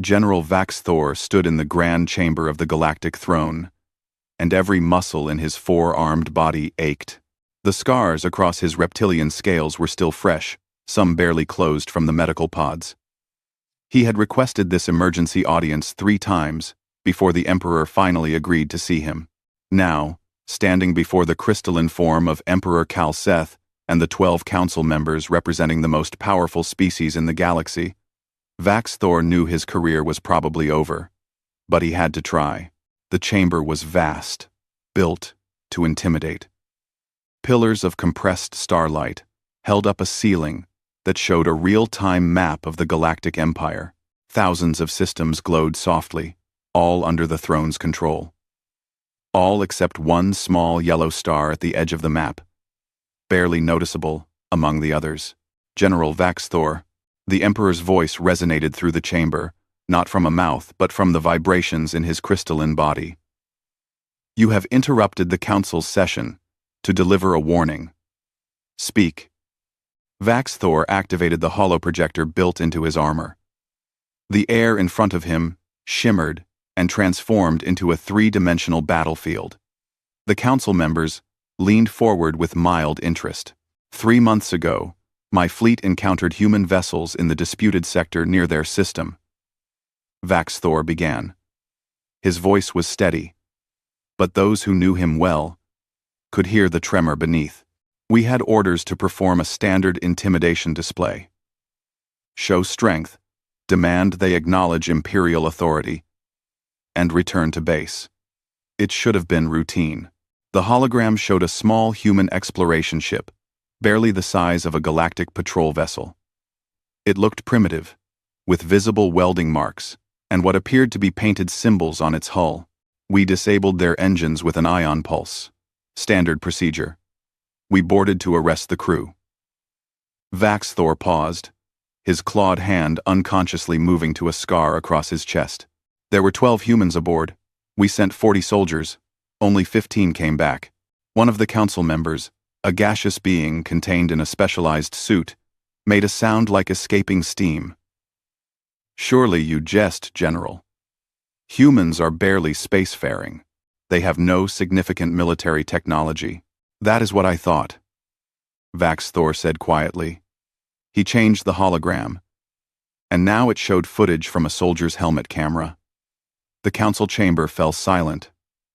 General Vaxthor stood in the grand chamber of the Galactic throne, and every muscle in his four-armed body ached. The scars across his reptilian scales were still fresh, some barely closed from the medical pods. He had requested this emergency audience 3 times before the Emperor finally agreed to see him. Now, standing before the crystalline form of Emperor Kalseth and the 12 council members representing the most powerful species in the galaxy, Vaxthor knew his career was probably over. But he had to try. The chamber was vast, built to intimidate. Pillars of compressed starlight held up a ceiling that showed a real-time map of the Galactic Empire. Thousands of systems glowed softly, all under the throne's control. All except one small yellow star at the edge of the map, barely noticeable among the others. General Vaxthor. The Emperor's voice resonated through the chamber, not from a mouth but from the vibrations in his crystalline body. You have interrupted the council's session to deliver a warning. Speak. Vaxthor activated the holoprojector built into his armor. The air in front of him shimmered and transformed into a 3-dimensional battlefield. The council members leaned forward with mild interest. 3 months ago, my fleet encountered human vessels in the disputed sector near their system. Vaxthor began. His voice was steady, but those who knew him well could hear the tremor beneath. We had orders to perform a standard intimidation display. Show strength, demand they acknowledge Imperial authority, and return to base. It should have been routine. The hologram showed a small human exploration ship, barely the size of a galactic patrol vessel. It looked primitive, with visible welding marks and what appeared to be painted symbols on its hull. We disabled their engines with an ion pulse. Standard procedure. We boarded to arrest the crew. Vaxthor paused, his clawed hand unconsciously moving to a scar across his chest. There were 12 humans aboard. We sent 40 soldiers. Only 15 came back. One of the council members, a gaseous being contained in a specialized suit, made a sound like escaping steam. Surely you jest, General. Humans are barely spacefaring. They have no significant military technology. That is what I thought, Vaxthor said quietly. He changed the hologram, and now it showed footage from a soldier's helmet camera. The council chamber fell silent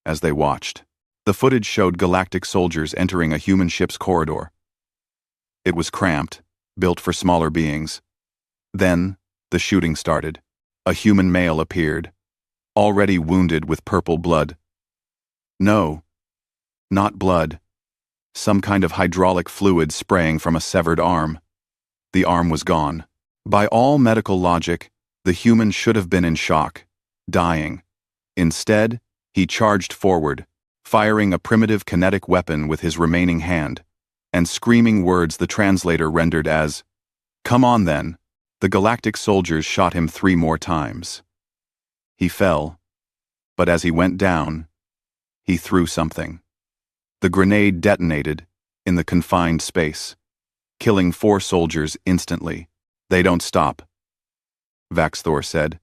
as they watched. The footage showed galactic soldiers entering a human ship's corridor. It was cramped, built for smaller beings. Then, the shooting started. A human male appeared, already wounded with purple blood. No, not blood. Some kind of hydraulic fluid spraying from a severed arm. The arm was gone. By all medical logic, the human should have been in shock, dying. Instead, he charged forward, firing a primitive kinetic weapon with his remaining hand, and screaming words the translator rendered as, "Come on then." The galactic soldiers shot him 3 more times. He fell, but as he went down, he threw something. The grenade detonated in the confined space, killing 4 soldiers instantly. "They don't stop," Vaxthor said,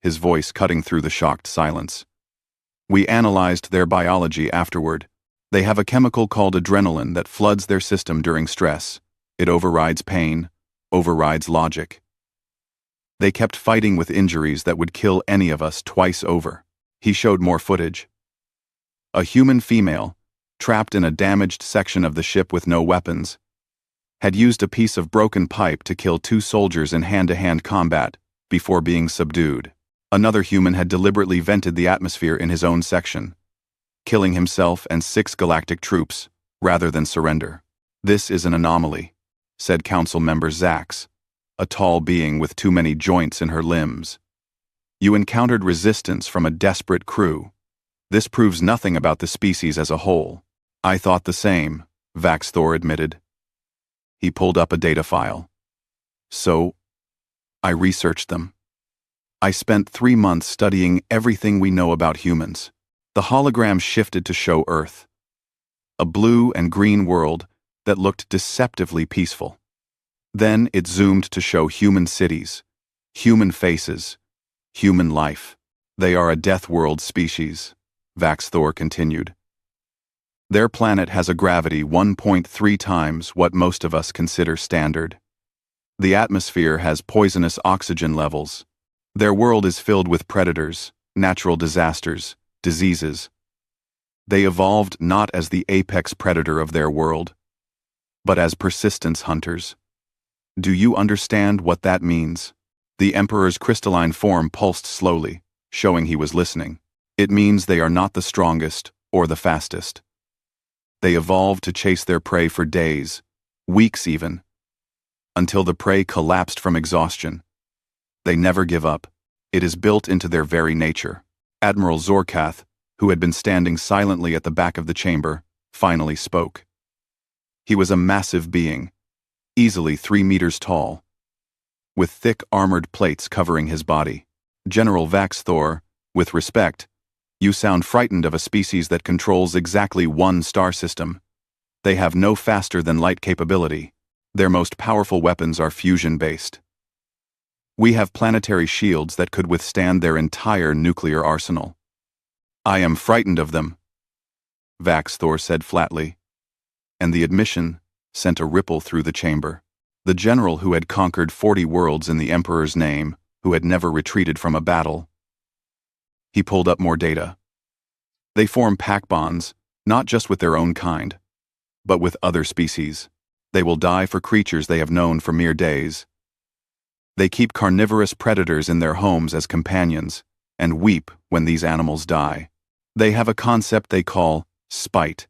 his voice cutting through the shocked silence. "We analyzed their biology afterward. They have a chemical called adrenaline that floods their system during stress. It overrides pain, overrides logic. They kept fighting with injuries that would kill any of us twice over." He showed more footage. A human female, trapped in a damaged section of the ship with no weapons, had used a piece of broken pipe to kill 2 soldiers in hand-to-hand combat before being subdued. Another human had deliberately vented the atmosphere in his own section, killing himself and 6 galactic troops rather than surrender. "This is an anomaly," said Council Member Zax, a tall being with too many joints in her limbs. "You encountered resistance from a desperate crew. This proves nothing about the species as a whole." "I thought the same," Vaxthor admitted. He pulled up a data file. "So, I researched them. I spent 3 months studying everything we know about humans." The hologram shifted to show Earth, a blue and green world that looked deceptively peaceful. Then it zoomed to show human cities, human faces, Human life. They are a death world species, Vaxthor continued. Their planet has a gravity 1.3 times what most of us consider standard. The atmosphere has poisonous oxygen levels. Their world is filled with predators, natural disasters, diseases. They evolved not as the apex predator of their world, but as persistence hunters. Do you understand what that means? The Emperor's crystalline form pulsed slowly, showing he was listening. It means they are not the strongest or the fastest. They evolved to chase their prey for days, weeks even, until the prey collapsed from exhaustion. They never give up. It is built into their very nature. Admiral Zorkath, who had been standing silently at the back of the chamber, finally spoke. He was a massive being, easily 3 meters tall, with thick armored plates covering his body. General Vaxthor, with respect, you sound frightened of a species that controls exactly one star system. They have no faster-than-light capability. Their most powerful weapons are fusion-based. We have planetary shields that could withstand their entire nuclear arsenal. I am frightened of them, Vaxthor said flatly, and the admission sent a ripple through the chamber. The general who had conquered 40 worlds in the Emperor's name, who had never retreated from a battle. He pulled up more data. They form pack bonds, not just with their own kind, but with other species. They will die for creatures they have known for mere days. They keep carnivorous predators in their homes as companions, and weep when these animals die. They have a concept they call spite,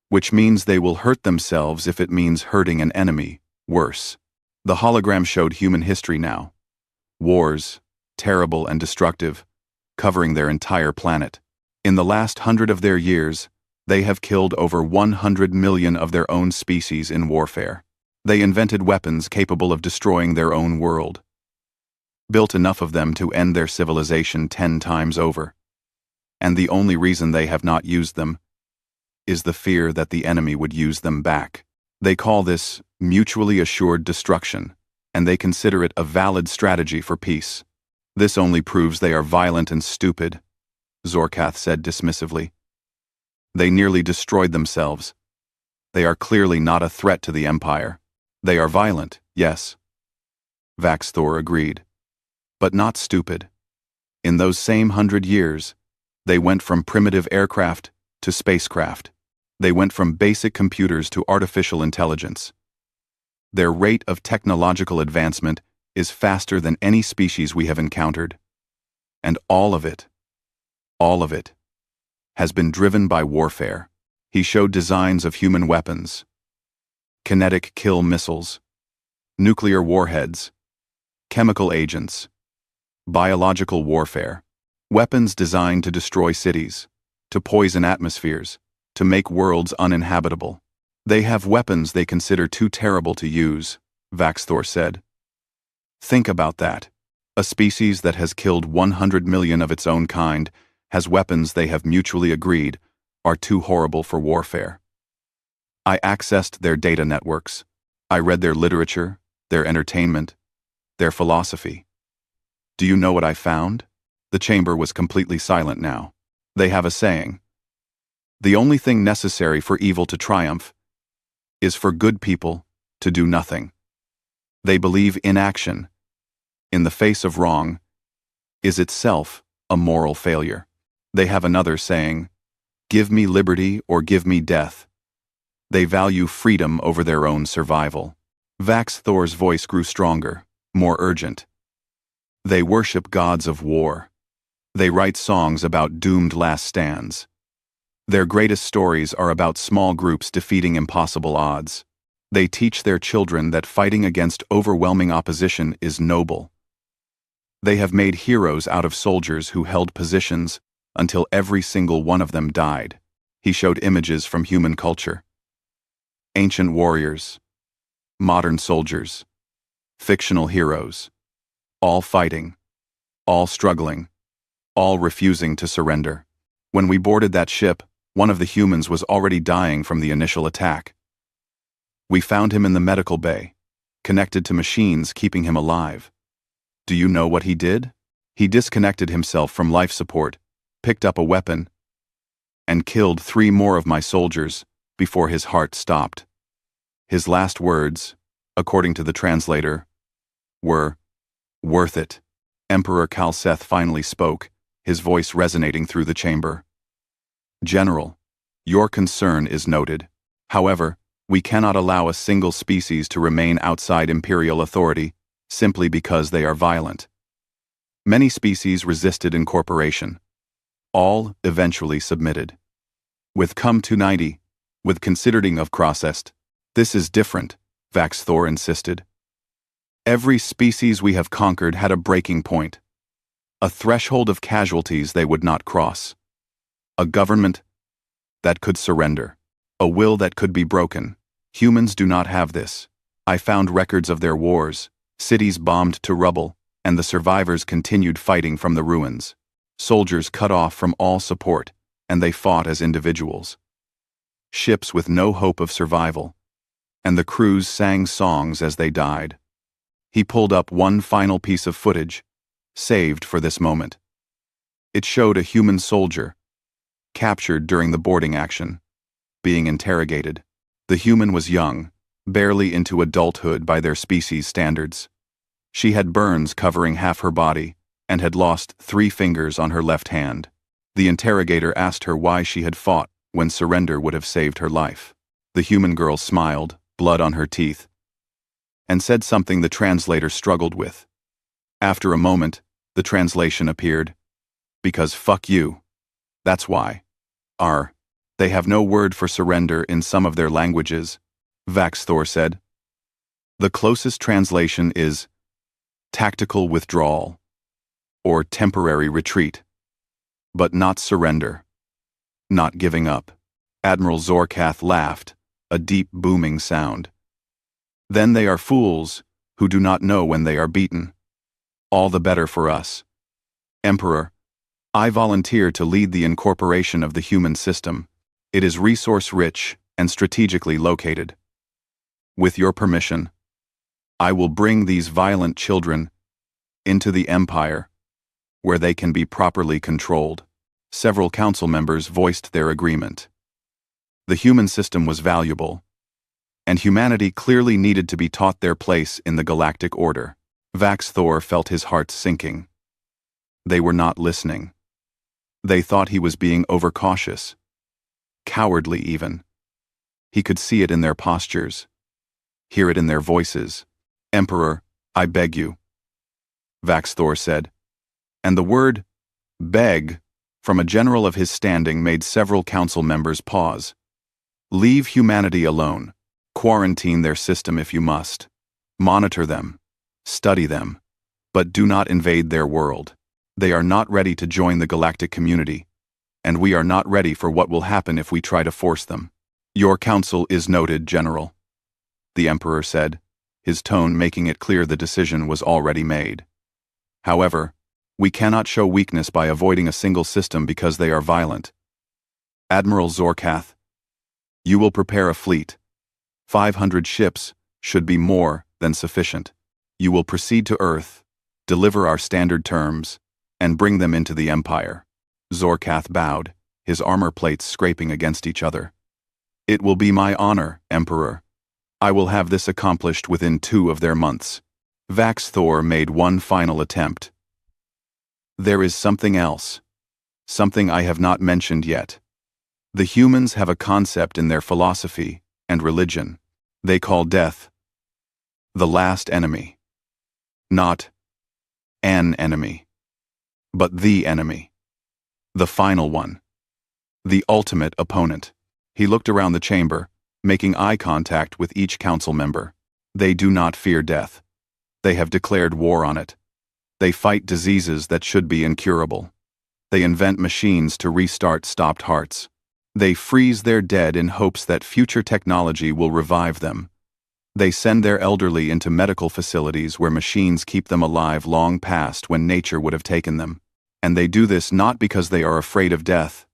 which means they will hurt themselves if it means hurting an enemy. Worse. The hologram showed human history now. Wars, terrible and destructive, covering their entire planet. In the last 100 of their years, they have killed over 100 million of their own species in warfare. They invented weapons capable of destroying their own world. Built enough of them to end their civilization 10 times over. And the only reason they have not used them is the fear that the enemy would use them back. They call this mutually assured destruction, and they consider it a valid strategy for peace. This only proves they are violent and stupid, Zorkath said dismissively. They nearly destroyed themselves. They are clearly not a threat to the Empire. They are violent, yes. Vaxthor agreed. But not stupid. In those same 100 years, they went from primitive aircraft to spacecraft. They went from basic computers to artificial intelligence. Their rate of technological advancement is faster than any species we have encountered. And all of it, has been driven by warfare. He showed designs of human weapons, kinetic kill missiles, nuclear warheads, chemical agents, biological warfare, weapons designed to destroy cities, to poison atmospheres, to make worlds uninhabitable. They have weapons they consider too terrible to use, Vaxthor said. Think about that. A species that has killed 100 million of its own kind has weapons they have mutually agreed are too horrible for warfare. I accessed their data networks. I read their literature, their entertainment, their philosophy. Do you know what I found? The chamber was completely silent now. They have a saying. The only thing necessary for evil to triumph is for good people to do nothing. They believe inaction, in the face of wrong, is itself a moral failure. They have another saying, give me liberty or give me death. They value freedom over their own survival. Vaxthor's voice grew stronger, more urgent. They worship gods of war. They write songs about doomed last stands. Their greatest stories are about small groups defeating impossible odds. They teach their children that fighting against overwhelming opposition is noble. They have made heroes out of soldiers who held positions until every single one of them died. He showed images from human culture. Ancient warriors, modern soldiers, fictional heroes, all fighting, all struggling, all refusing to surrender. When we boarded that ship, one of the humans was already dying from the initial attack. We found him in the medical bay, connected to machines keeping him alive. Do you know what he did? He disconnected himself from life support, picked up a weapon, and killed 3 more of my soldiers before his heart stopped. His last words, according to the translator, were, "Worth it." Emperor Kalseth finally spoke, his voice resonating through the chamber. "General, your concern is noted. However, we cannot allow a single species to remain outside imperial authority simply because they are violent. Many species resisted incorporation. All eventually submitted. With Cum 290, with considering of Crossest, this is different," Vaxthor insisted. "Every species we have conquered had a breaking point. A threshold of casualties they would not cross. A government that could surrender. A will that could be broken. Humans do not have this. I found records of their wars, cities bombed to rubble, and the survivors continued fighting from the ruins. Soldiers cut off from all support, and they fought as individuals. Ships with no hope of survival, and the crews sang songs as they died." He pulled up one final piece of footage, saved for this moment. It showed a human soldier, captured during the boarding action, being interrogated. The human was young, barely into adulthood by their species standards. She had burns covering half her body, and had lost 3 fingers on her left hand. The interrogator asked her why she had fought when surrender would have saved her life. The human girl smiled, blood on her teeth, and said something the translator struggled with. After a moment, the translation appeared. "Because fuck you. That's why. They have no word for surrender in some of their languages," Vaxthor said. "The closest translation is tactical withdrawal, or temporary retreat. But not surrender. Not giving up." Admiral Zorkath laughed, a deep booming sound. "Then they are fools who do not know when they are beaten. All the better for us. Emperor, I volunteer to lead the incorporation of the human system. It is resource-rich and strategically located. With your permission, I will bring these violent children into the Empire, where they can be properly controlled." Several council members voiced their agreement. The human system was valuable, and humanity clearly needed to be taught their place in the galactic order. Vaxthor felt his heart sinking. They were not listening. They thought he was being overcautious, cowardly even. He could see it in their postures, hear it in their voices. "Emperor, I beg you," Vaxthor said. And the word beg from a general of his standing made several council members pause. "Leave humanity alone. Quarantine their system if you must. Monitor them. Study them. But do not invade their world. They are not ready to join the galactic community, and we are not ready for what will happen if we try to force them." "Your counsel is noted, General," the Emperor said, his tone making it clear the decision was already made. "However, we cannot show weakness by avoiding a single system because they are violent. Admiral Zorkath, you will prepare a fleet. 500 ships should be more than sufficient. You will proceed to Earth, deliver our standard terms, and bring them into the Empire." Zorkath bowed, his armor plates scraping against each other. "It will be my honor, Emperor. I will have this accomplished within 2 of their months." Vaxthor made one final attempt. "There is something else. Something I have not mentioned yet. The humans have a concept in their philosophy and religion. They call death the last enemy. Not an enemy, but the enemy. The final one. The ultimate opponent." He looked around the chamber, making eye contact with each council member. "They do not fear death. They have declared war on it. They fight diseases that should be incurable. They invent machines to restart stopped hearts. They freeze their dead in hopes that future technology will revive them. They send their elderly into medical facilities where machines keep them alive long past when nature would have taken them. And they do this not because they are afraid of death,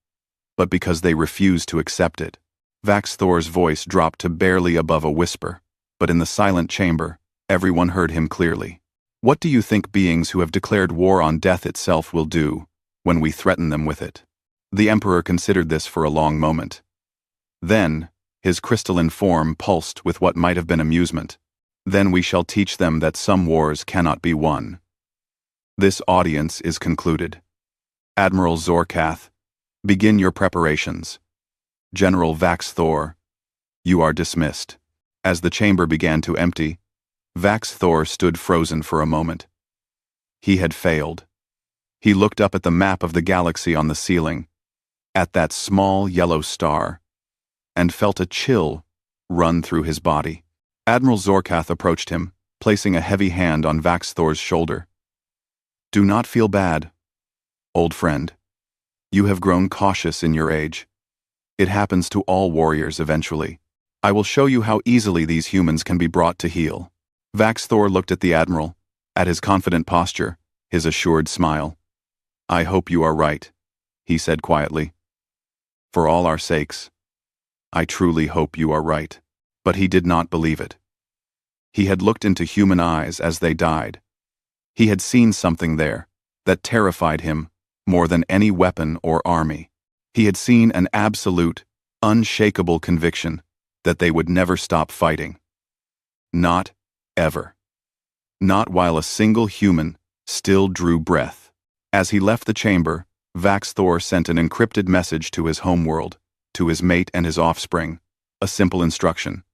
but because they refuse to accept it." Vaxthor's voice dropped to barely above a whisper, but in the silent chamber, everyone heard him clearly. What do you think beings who have declared war on death itself will do when we threaten them with it? The Emperor considered this for a long moment. Then, his crystalline form pulsed with what might have been amusement. Then we shall teach them that some wars cannot be won. This audience is concluded. Admiral Zorkath, begin your preparations. General Vax Thor, you are dismissed. As the chamber began to empty, Vax Thor stood frozen for a moment. He had failed. He looked up at the map of the galaxy on the ceiling, at that small yellow star, and felt a chill run through his body. Admiral Zorkath approached him, placing a heavy hand on Vax Thor's shoulder. Do not feel bad, old friend. You have grown cautious in your age. It happens to all warriors eventually. I will show you how easily these humans can be brought to heal. Vax Thor looked at the Admiral, at his confident posture, his assured smile. I hope you are right, he said quietly. For all our sakes, I truly hope you are right. But he did not believe it. He had looked into human eyes as they died. He had seen something there that terrified him more than any weapon or army. He had seen an absolute, unshakable conviction that they would never stop fighting. Not ever. Not while a single human still drew breath. As he left the chamber, Vax Thor sent an encrypted message to his homeworld, to his mate and his offspring, a simple instruction.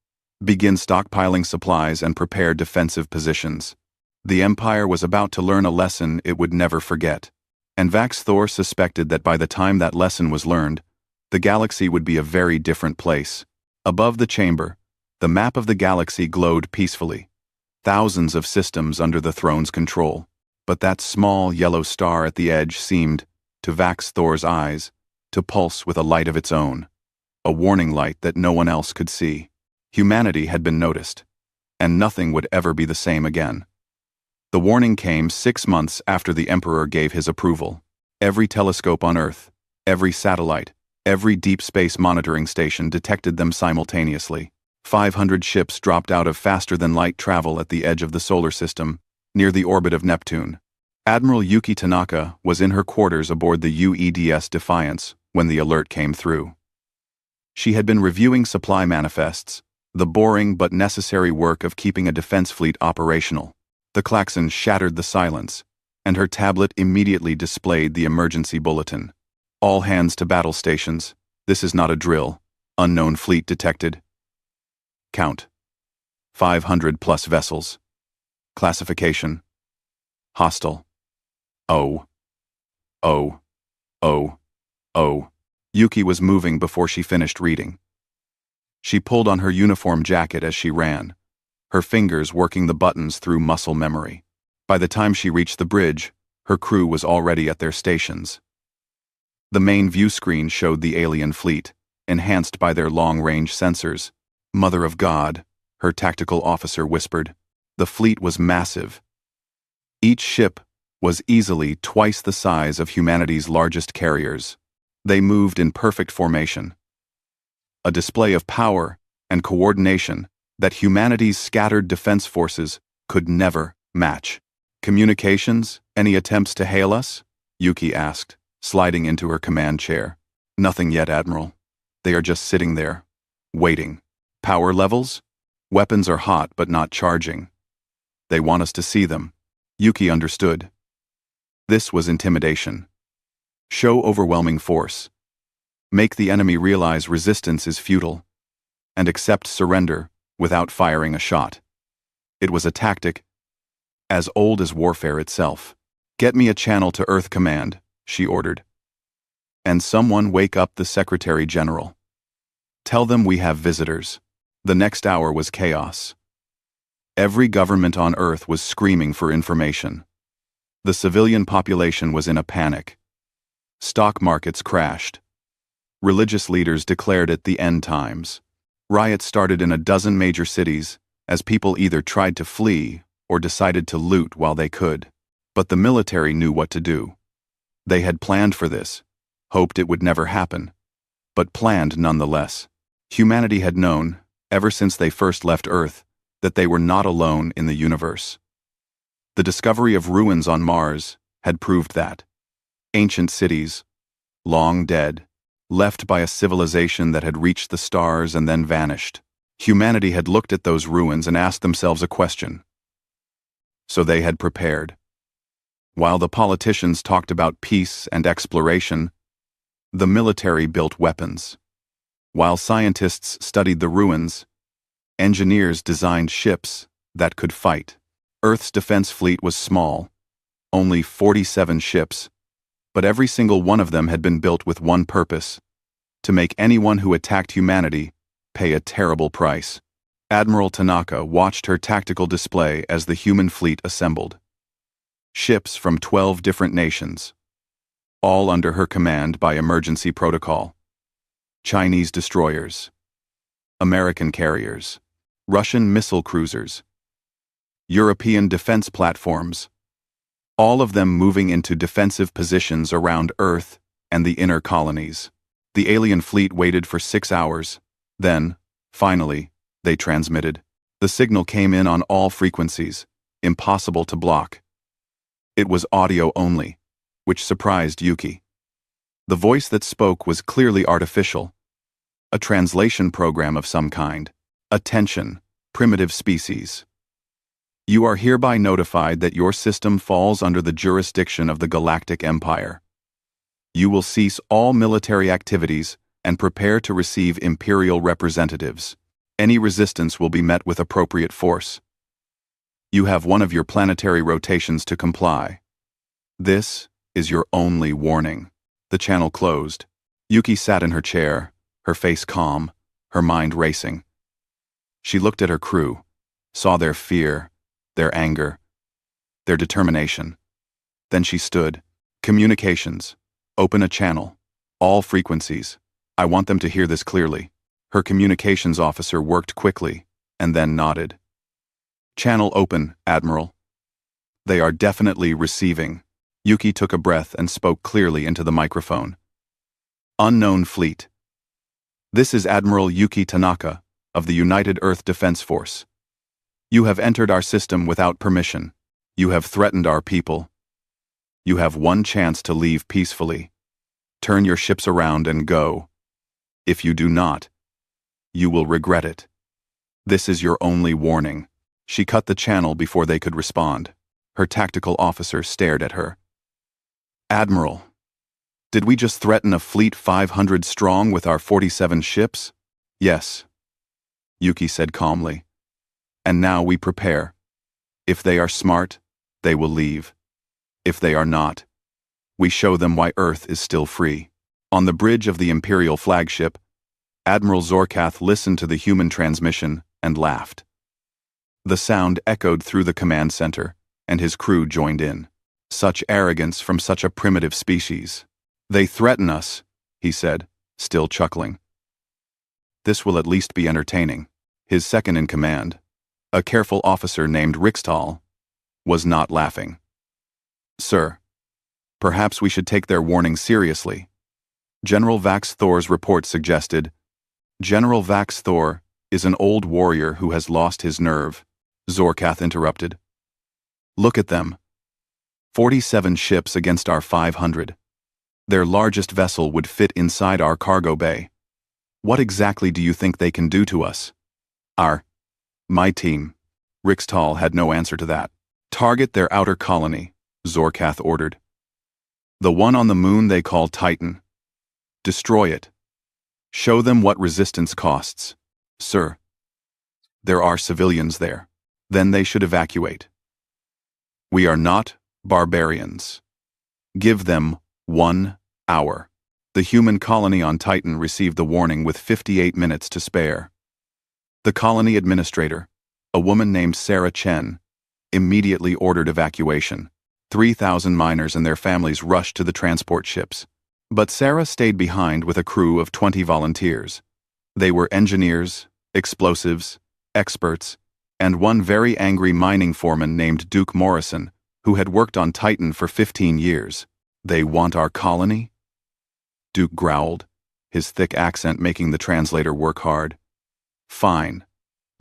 Begin stockpiling supplies and prepare defensive positions. The Empire was about to learn a lesson it would never forget, and Vax Thor suspected that by the time that lesson was learned, the galaxy would be a very different place. Above the chamber, the map of the galaxy glowed peacefully, thousands of systems under the throne's control, but that small yellow star at the edge seemed, to Vax Thor's eyes, to pulse with a light of its own, a warning light that no one else could see. Humanity had been noticed, and nothing would ever be the same again. The warning came 6 months after the Emperor gave his approval. Every telescope on Earth, every satellite, every deep space monitoring station detected them simultaneously. 500 ships dropped out of faster-than-light travel at the edge of the solar system, near the orbit of Neptune. Admiral Yuki Tanaka was in her quarters aboard the UEDS Defiance when the alert came through. She had been reviewing supply manifests, the boring but necessary work of keeping a defense fleet operational. The klaxon shattered the silence, and her tablet immediately displayed the emergency bulletin. All hands to battle stations. This is not a drill. Unknown fleet detected. Count. 500 plus vessels. Classification. Hostile. Oh. Oh. Oh. Oh. Yuki was moving before she finished reading. She pulled on her uniform jacket as she ran, her fingers working the buttons through muscle memory. By the time she reached the bridge, her crew was already at their stations. The main view screen showed the alien fleet, enhanced by their long-range sensors. Mother of God, her tactical officer whispered. The fleet was massive. Each ship was easily twice the size of humanity's largest carriers. They moved in perfect formation. A display of power and coordination that humanity's scattered defense forces could never match. Communications? Any attempts to hail us? Yuki asked, sliding into her command chair. Nothing yet, Admiral. They are just sitting there, waiting. Power levels? Weapons are hot but not charging. They want us to see them. Yuki understood. This was intimidation. Show overwhelming force. Make the enemy realize resistance is futile, and accept surrender without firing a shot. It was a tactic as old as warfare itself. Get me a channel to Earth Command, she ordered. And someone wake up the Secretary General. Tell them we have visitors. The next hour was chaos. Every government on Earth was screaming for information. The civilian population was in a panic. Stock markets crashed. Religious leaders declared it the end times. Riots started in a dozen major cities as people either tried to flee or decided to loot while they could. But the military knew what to do. They had planned for this, hoped it would never happen, but planned nonetheless. Humanity had known, ever since they first left Earth, that they were not alone in the universe. The discovery of ruins on Mars had proved that. Ancient cities, long dead, left by a civilization that had reached the stars and then vanished. Humanity had looked at those ruins and asked themselves a question. So they had prepared. While the politicians talked about peace and exploration, the military built weapons. While scientists studied the ruins, engineers designed ships that could fight. Earth's defense fleet was small, only 47 ships, but every single one of them had been built with one purpose: to make anyone who attacked humanity pay a terrible price. Admiral Tanaka watched her tactical display as the human fleet assembled. Ships from 12 different nations, all under her command by emergency protocol. Chinese destroyers, American carriers, Russian missile cruisers, European defense platforms, all of them moving into defensive positions around Earth and the inner colonies. The alien fleet waited for 6 hours. Then, finally, they transmitted. The signal came in on all frequencies, impossible to block. It was audio only, which surprised Yuki. The voice that spoke was clearly artificial. A translation program of some kind. Attention, primitive species. You are hereby notified that your system falls under the jurisdiction of the Galactic Empire. You will cease all military activities and prepare to receive Imperial representatives. Any resistance will be met with appropriate force. You have one of your planetary rotations to comply. This is your only warning. The channel closed. Yuki sat in her chair, her face calm, her mind racing. She looked at her crew, saw their fear, their anger, their determination. Then she stood. Communications. Open a channel. All frequencies. I want them to hear this clearly. Her communications officer worked quickly, and then nodded. Channel open, Admiral. They are definitely receiving. Yuki took a breath and spoke clearly into the microphone. Unknown Fleet. This is Admiral Yuki Tanaka, of the United Earth Defense Force. You have entered our system without permission. You have threatened our people. You have one chance to leave peacefully. Turn your ships around and go. If you do not, you will regret it. This is your only warning. She cut the channel before they could respond. Her tactical officer stared at her. Admiral, did we just threaten a fleet 500 strong with our 47 ships? Yes, Yuki said calmly. And now we prepare. If they are smart, they will leave. If they are not, we show them why Earth is still free. On the bridge of the Imperial flagship, Admiral Zorkath listened to the human transmission and laughed. The sound echoed through the command center, and his crew joined in. Such arrogance from such a primitive species. They threaten us, he said, still chuckling. This will at least be entertaining. His second in command, a careful officer named Rixtal, was not laughing. Sir, perhaps we should take their warning seriously. General Vax Thor's report suggested. General Vax Thor is an old warrior who has lost his nerve, Zorkath interrupted. Look at them. 47 ships against our 500. Their largest vessel would fit inside our cargo bay. What exactly do you think they can do to us? My team. Rixtal had no answer to that. Target their outer colony, Zorkath ordered. The one on the moon they call Titan. Destroy it. Show them what resistance costs. Sir. There are civilians there. Then they should evacuate. We are not barbarians. Give them 1 hour. The human colony on Titan received the warning with 58 minutes to spare. The colony administrator, a woman named Sarah Chen, immediately ordered evacuation. 3,000 miners and their families rushed to the transport ships. But Sarah stayed behind with a crew of 20 volunteers. They were engineers, explosives, experts, and one very angry mining foreman named Duke Morrison, who had worked on Titan for 15 years. They want our colony? Duke growled, his thick accent making the translator work hard. Fine.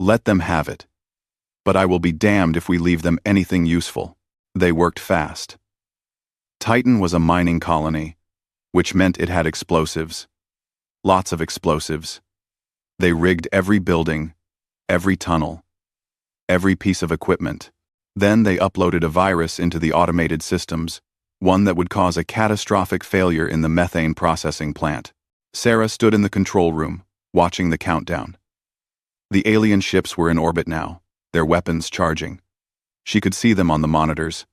Let them have it. But I will be damned if we leave them anything useful. They worked fast. Titan was a mining colony, which meant it had explosives. Lots of explosives. They rigged every building, every tunnel, every piece of equipment. Then they uploaded a virus into the automated systems, one that would cause a catastrophic failure in the methane processing plant. Sarah stood in the control room, watching the countdown. The alien ships were in orbit now, their weapons charging. She could see them on the monitors.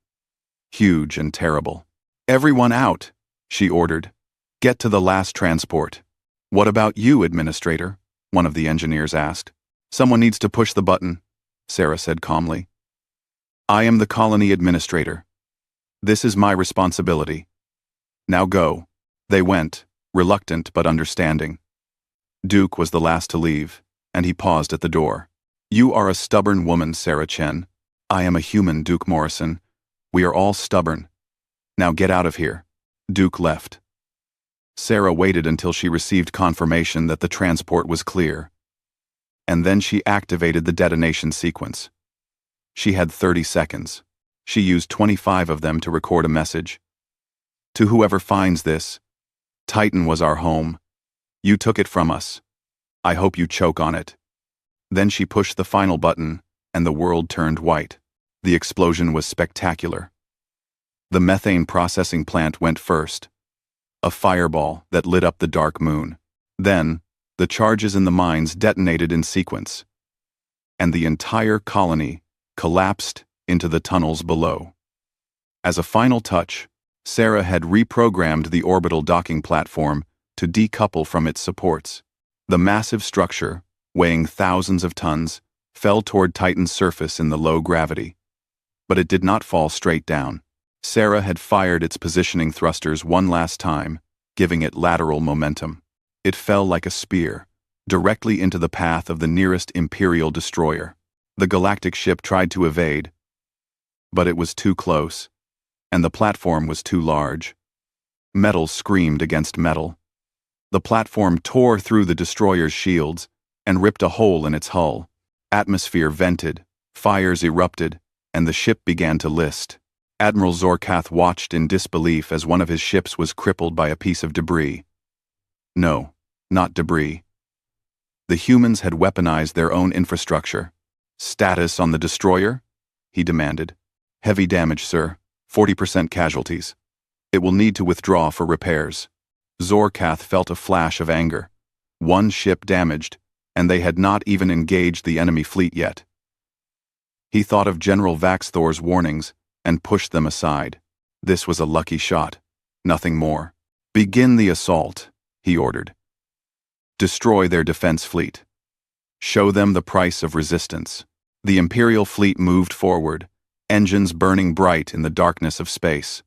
Huge and terrible. "Everyone out," she ordered. "Get to the last transport." "What about you, Administrator?" one of the engineers asked. "Someone needs to push the button," Sarah said calmly. "I am the colony administrator. This is my responsibility. Now go." They went, reluctant but understanding. Duke was the last to leave, and he paused at the door. "You are a stubborn woman, Sarah Chen. I am a human, Duke Morrison. We are all stubborn. Now get out of here." Duke left. Sarah waited until she received confirmation that the transport was clear. And then she activated the detonation sequence. She had 30 seconds. She used 25 of them to record a message. "To whoever finds this, Titan was our home. You took it from us. I hope you choke on it." Then she pushed the final button, and the world turned white. The explosion was spectacular. The methane processing plant went first, a fireball that lit up the dark moon. Then, the charges in the mines detonated in sequence, and the entire colony collapsed into the tunnels below. As a final touch, Sarah had reprogrammed the orbital docking platform to decouple from its supports. The massive structure, weighing thousands of tons, fell toward Titan's surface in the low gravity. But it did not fall straight down. Sarah had fired its positioning thrusters one last time, giving it lateral momentum. It fell like a spear, directly into the path of the nearest Imperial destroyer. The Galactic ship tried to evade, but it was too close, and the platform was too large. Metal screamed against metal. The platform tore through the destroyer's shields and ripped a hole in its hull. Atmosphere vented, fires erupted, and the ship began to list. Admiral Zorkath watched in disbelief as one of his ships was crippled by a piece of debris. No, not debris. The humans had weaponized their own infrastructure. "Status on the destroyer?" he demanded. "Heavy damage, sir. 40% casualties. It will need to withdraw for repairs." Zorkath felt a flash of anger. One ship damaged, and they had not even engaged the enemy fleet yet. He thought of General Vaxthor's warnings and pushed them aside. This was a lucky shot. Nothing more. "Begin the assault," he ordered. "Destroy their defense fleet. Show them the price of resistance." The Imperial fleet moved forward, engines burning bright in the darkness of space.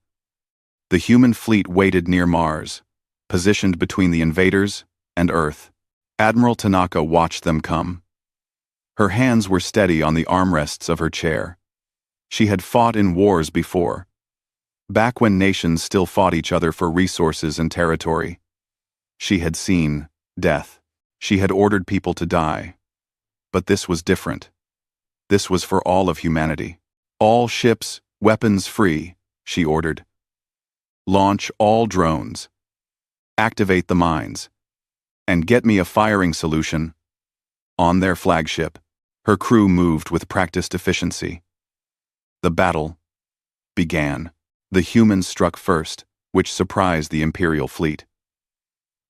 The human fleet waited near Mars, positioned between the invaders and Earth. Admiral Tanaka watched them come. Her hands were steady on the armrests of her chair. She had fought in wars before, back when nations still fought each other for resources and territory. She had seen death. She had ordered people to die. But this was different. This was for all of humanity. "All ships, weapons free," she ordered. "Launch all drones. Activate the mines. And get me a firing solution." On their flagship, her crew moved with practiced efficiency. The battle began. The humans struck first, which surprised the Imperial fleet.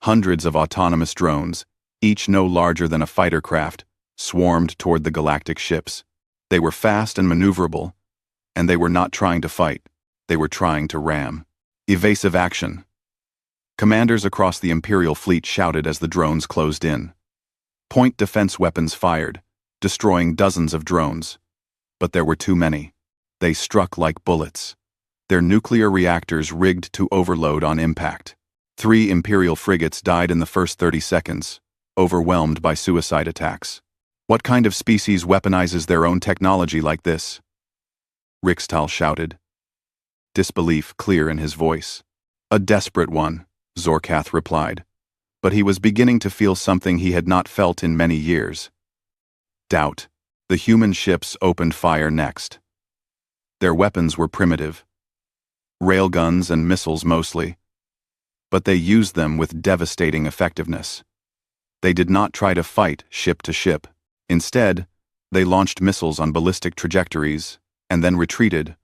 Hundreds of autonomous drones, each no larger than a fighter craft, swarmed toward the Galactic ships. They were fast and maneuverable, and they were not trying to fight. They were trying to ram. Evasive action. Commanders across the Imperial fleet shouted as the drones closed in. Point defense weapons fired, destroying dozens of drones. But there were too many. They struck like bullets, their nuclear reactors rigged to overload on impact. 3 Imperial frigates died in the first 30 seconds, overwhelmed by suicide attacks. "What kind of species weaponizes their own technology like this?" Rixtal shouted, disbelief clear in his voice. "A desperate one," Zorkath replied, but he was beginning to feel something he had not felt in many years. Doubt. The human ships opened fire next. Their weapons were primitive. Railguns and missiles mostly. But they used them with devastating effectiveness. They did not try to fight ship to ship. Instead, they launched missiles on ballistic trajectories and then retreated,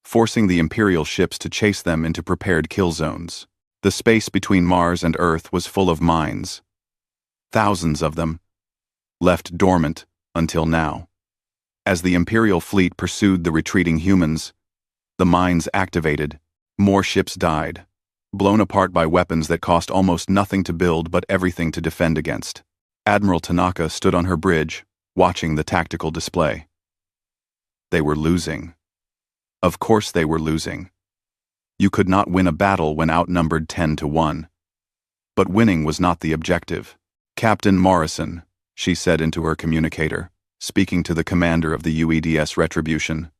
forcing the Imperial ships to chase them into prepared kill zones. The space between Mars and Earth was full of mines. Thousands of them, left dormant until now. As the Imperial fleet pursued the retreating humans, the mines activated. More ships died, blown apart by weapons that cost almost nothing to build but everything to defend against. Admiral Tanaka stood on her bridge, watching the tactical display. They were losing. Of course they were losing. You could not win a battle when outnumbered 10-1. But winning was not the objective. "Captain Morrison," she said into her communicator, speaking to the commander of the UEDS Retribution.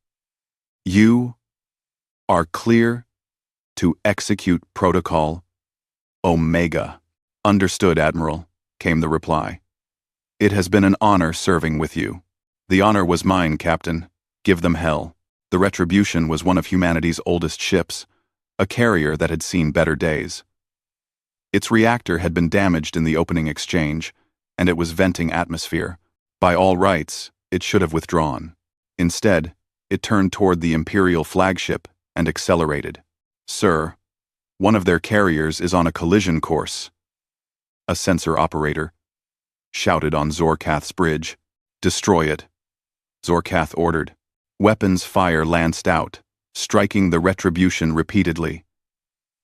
"You are clear to execute Protocol Omega." "Understood, Admiral," came the reply. "It has been an honor serving with you." "The honor was mine, Captain. Give them hell." The Retribution was one of humanity's oldest ships, a carrier that had seen better days. Its reactor had been damaged in the opening exchange, and it was venting atmosphere. By all rights, it should have withdrawn. Instead, it turned toward the Imperial flagship and accelerated. "Sir, one of their carriers is on a collision course." A sensor operator shouted on Zorkath's bridge. "Destroy it," Zorkath ordered. Weapons fire lanced out, striking the Retribution repeatedly.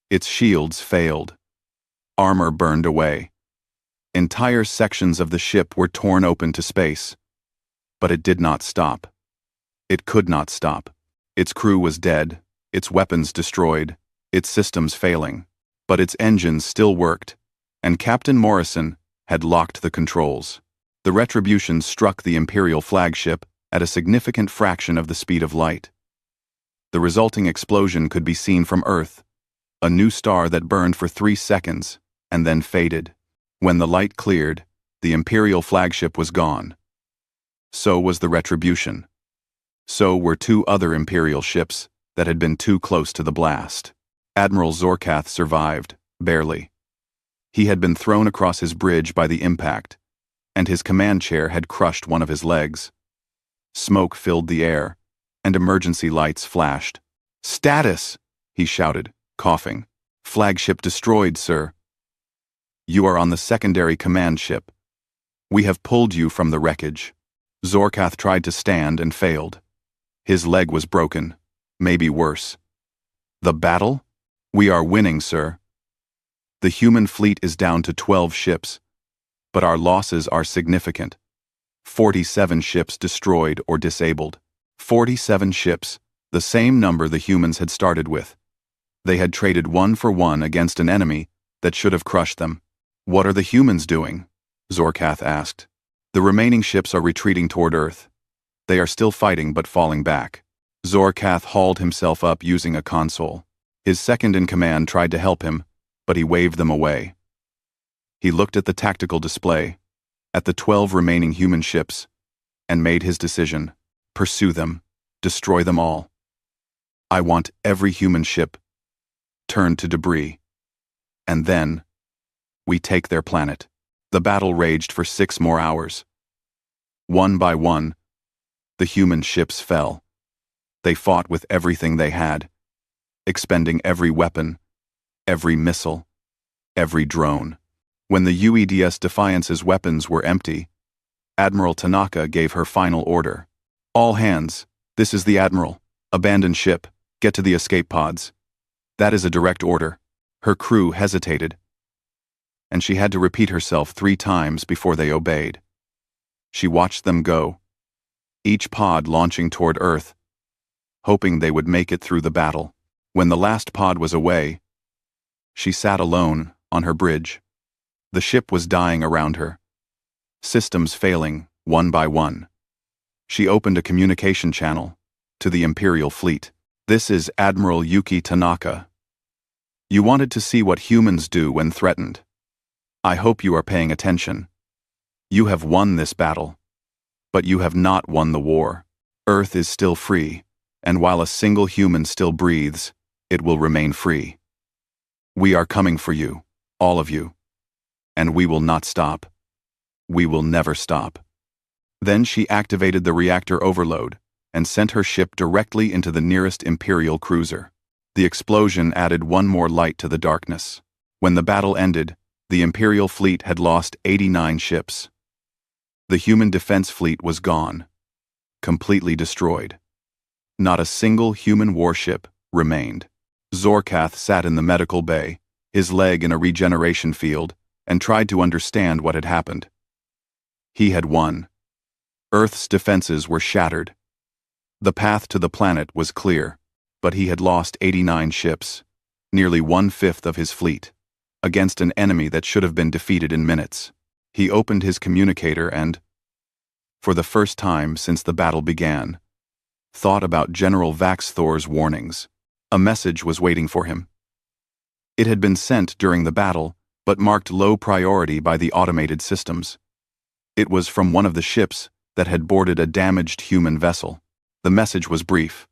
Its shields failed. Armor burned away. Entire sections of the ship were torn open to space. But it did not stop. It could not stop. Its crew was dead, its weapons destroyed, its systems failing. But its engines still worked, and Captain Morrison had locked the controls. The Retribution struck the Imperial flagship at a significant fraction of the speed of light. The resulting explosion could be seen from Earth, a new star that burned for 3 seconds and then faded. When the light cleared, the Imperial flagship was gone. So was the Retribution. So were 2 other Imperial ships that had been too close to the blast. Admiral Zorkath survived, barely. He had been thrown across his bridge by the impact, and his command chair had crushed one of his legs. Smoke filled the air, and emergency lights flashed. "Status!" he shouted, coughing. "Flagship destroyed, sir." "You are on the secondary command ship. We have pulled you from the wreckage." Zorkath tried to stand and failed. His leg was broken, maybe worse. "The battle? We are winning, sir. The human fleet is down to 12 ships, but our losses are significant. 47 ships destroyed or disabled. 47 ships, the same number the humans had started with. They had traded 1 for 1 against an enemy that should have crushed them. "What are the humans doing?" Zorkath asked. "The remaining ships are retreating toward Earth. They are still fighting but falling back." Zorkath hauled himself up using a console. His second-in-command tried to help him, but he waved them away. He looked at the tactical display, at the 12 remaining human ships, and made his decision. Pursue them. Destroy them all. I want every human ship turned to debris. And then, we take their planet. The battle raged for 6 more hours. One by one, the human ships fell. They fought with everything they had, expending every weapon, every missile, every drone. When the UEDS Defiance's weapons were empty, Admiral Tanaka gave her final order. "All hands, this is the Admiral. Abandon ship, get to the escape pods." That is a direct order. Her crew hesitated, and she had to repeat herself 3 times before they obeyed. She watched them go, each pod launching toward Earth, hoping they would make it through the battle. When the last pod was away, she sat alone on her bridge. The ship was dying around her, systems failing one by one. She opened a communication channel to the Imperial fleet. "This is Admiral Yuki Tanaka. You wanted to see what humans do when threatened. I hope you are paying attention. You have won this battle, but you have not won the war. Earth is still free, and while a single human still breathes, it will remain free. We are coming for you, all of you. And we will not stop. We will never stop. Then she activated the reactor overload and sent her ship directly into the nearest Imperial cruiser. The explosion added one more light to the darkness. When the battle ended, the Imperial fleet had lost 89 ships. The human defense fleet was gone, completely destroyed. Not a single human warship remained. Zorkath sat in the medical bay, his leg in a regeneration field, and tried to understand what had happened. He had won. Earth's defenses were shattered. The path to the planet was clear, but he had lost 89 ships, nearly 1/5 of his fleet, against an enemy that should have been defeated in minutes. He opened his communicator and, for the first time since the battle began, thought about General Vaxthor's warnings. A message was waiting for him. It had been sent during the battle, but marked low priority by the automated systems. It was from one of the ships that had boarded a damaged human vessel. The message was brief.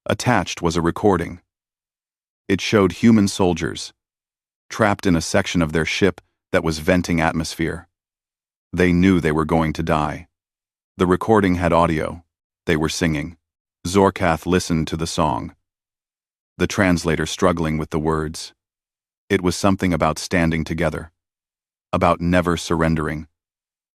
Attached was a recording. It showed human soldiers, trapped in a section of their ship that was venting atmosphere. They knew they were going to die. The recording had audio. They were singing. Zorkath listened to the song, the translator struggling with the words. It was something about standing together, about never surrendering,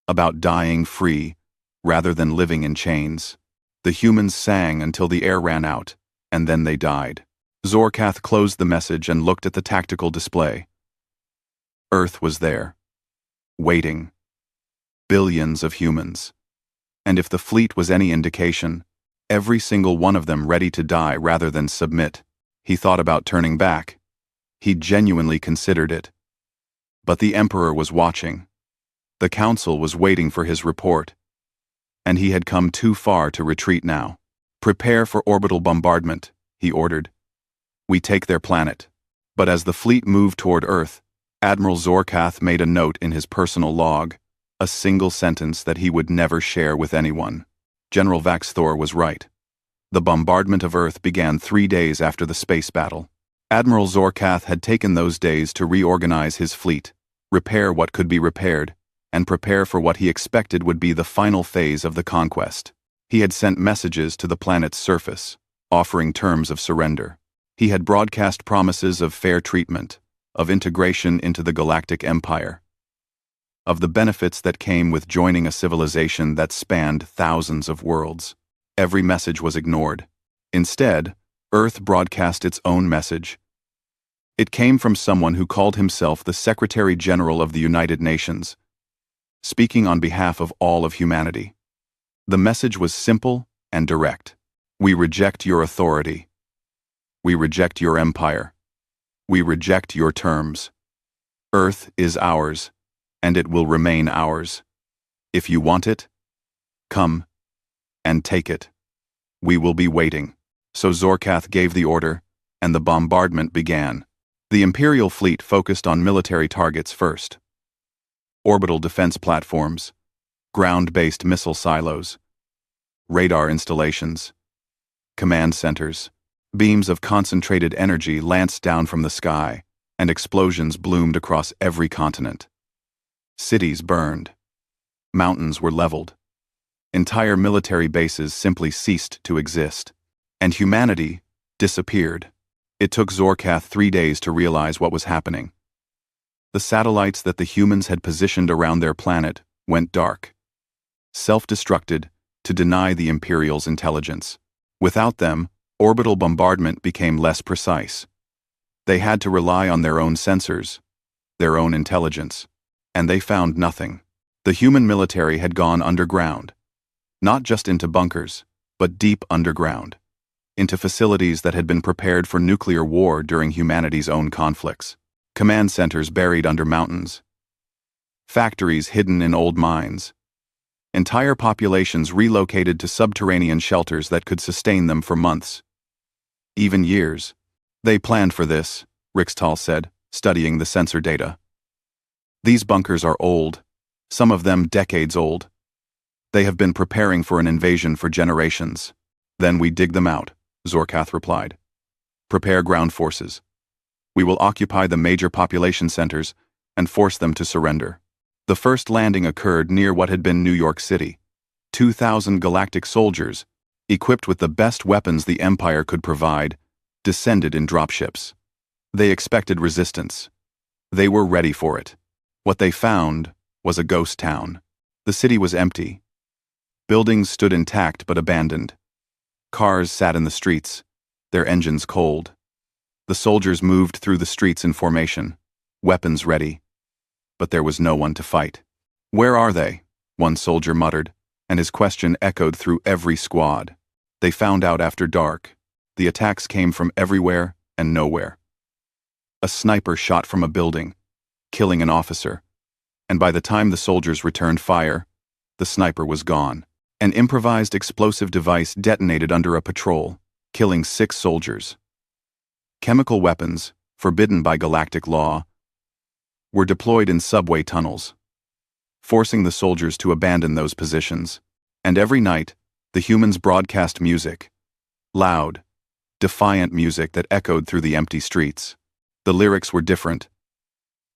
about dying free rather than living in chains. The humans sang until the air ran out, and then they died. Zorkath closed the message and looked at the tactical display. Earth was there, waiting. Billions of humans. And if the fleet was any indication, every single one of them ready to die rather than submit. He thought about turning back. He genuinely considered it. But the Emperor was watching. The Council was waiting for his report. And he had come too far to retreat now. Prepare for orbital bombardment, he ordered. We take their planet. But as the fleet moved toward Earth, Admiral Zorkath made a note in his personal log, a single sentence that he would never share with anyone. General Vaxthor was right. The bombardment of Earth began 3 days after the space battle. Admiral Zorkath had taken those days to reorganize his fleet, repair what could be repaired, and prepare for what he expected would be the final phase of the conquest. He had sent messages to the planet's surface, offering terms of surrender. He had broadcast promises of fair treatment, of integration into the Galactic Empire, of the benefits that came with joining a civilization that spanned thousands of worlds. Every message was ignored. Instead, Earth broadcast its own message. It came from someone who called himself the Secretary General of the United Nations, speaking on behalf of all of humanity. The message was simple and direct. We reject your authority. We reject your empire. We reject your terms. Earth is ours, and it will remain ours. If you want it, come and take it. We will be waiting. So Zorkath gave the order, and the bombardment began. The Imperial fleet focused on military targets first. Orbital defense platforms, ground-based missile silos, radar installations, command centers. Beams of concentrated energy lanced down from the sky, and explosions bloomed across every continent. Cities burned. Mountains were leveled. Entire military bases simply ceased to exist. And humanity disappeared. It took Zorkath 3 days to realize what was happening. The satellites that the humans had positioned around their planet went dark, self-destructed to deny the Imperial's intelligence. Without them, orbital bombardment became less precise. They had to rely on their own sensors, their own intelligence, and they found nothing. The human military had gone underground, not just into bunkers, but deep underground, into facilities that had been prepared for nuclear war during humanity's own conflicts. Command centers buried under mountains, factories hidden in old mines, entire populations relocated to subterranean shelters that could sustain them for months, even years. They planned for this, Rixtal said, studying the sensor data. These bunkers are old, some of them decades old. They have been preparing for an invasion for generations. Then we dig them out, Zorkath replied. Prepare ground forces. We will occupy the major population centers and force them to surrender. The first landing occurred near what had been New York City. 2,000 Galactic soldiers, equipped with the best weapons the Empire could provide, descended in dropships. They expected resistance. They were ready for it. What they found was a ghost town. The city was empty. Buildings stood intact but abandoned. Cars sat in the streets, their engines cold. The soldiers moved through the streets in formation, weapons ready. But there was no one to fight. "Where are they?" one soldier muttered, and his question echoed through every squad. They found out after dark. The attacks came from everywhere and nowhere. A sniper shot from a building, killing an officer, and by the time the soldiers returned fire, the sniper was gone. An improvised explosive device detonated under a patrol, killing 6 soldiers. Chemical weapons, forbidden by galactic law, were deployed in subway tunnels, forcing the soldiers to abandon those positions. And every night, the humans broadcast music, loud, defiant music that echoed through the empty streets. The lyrics were different,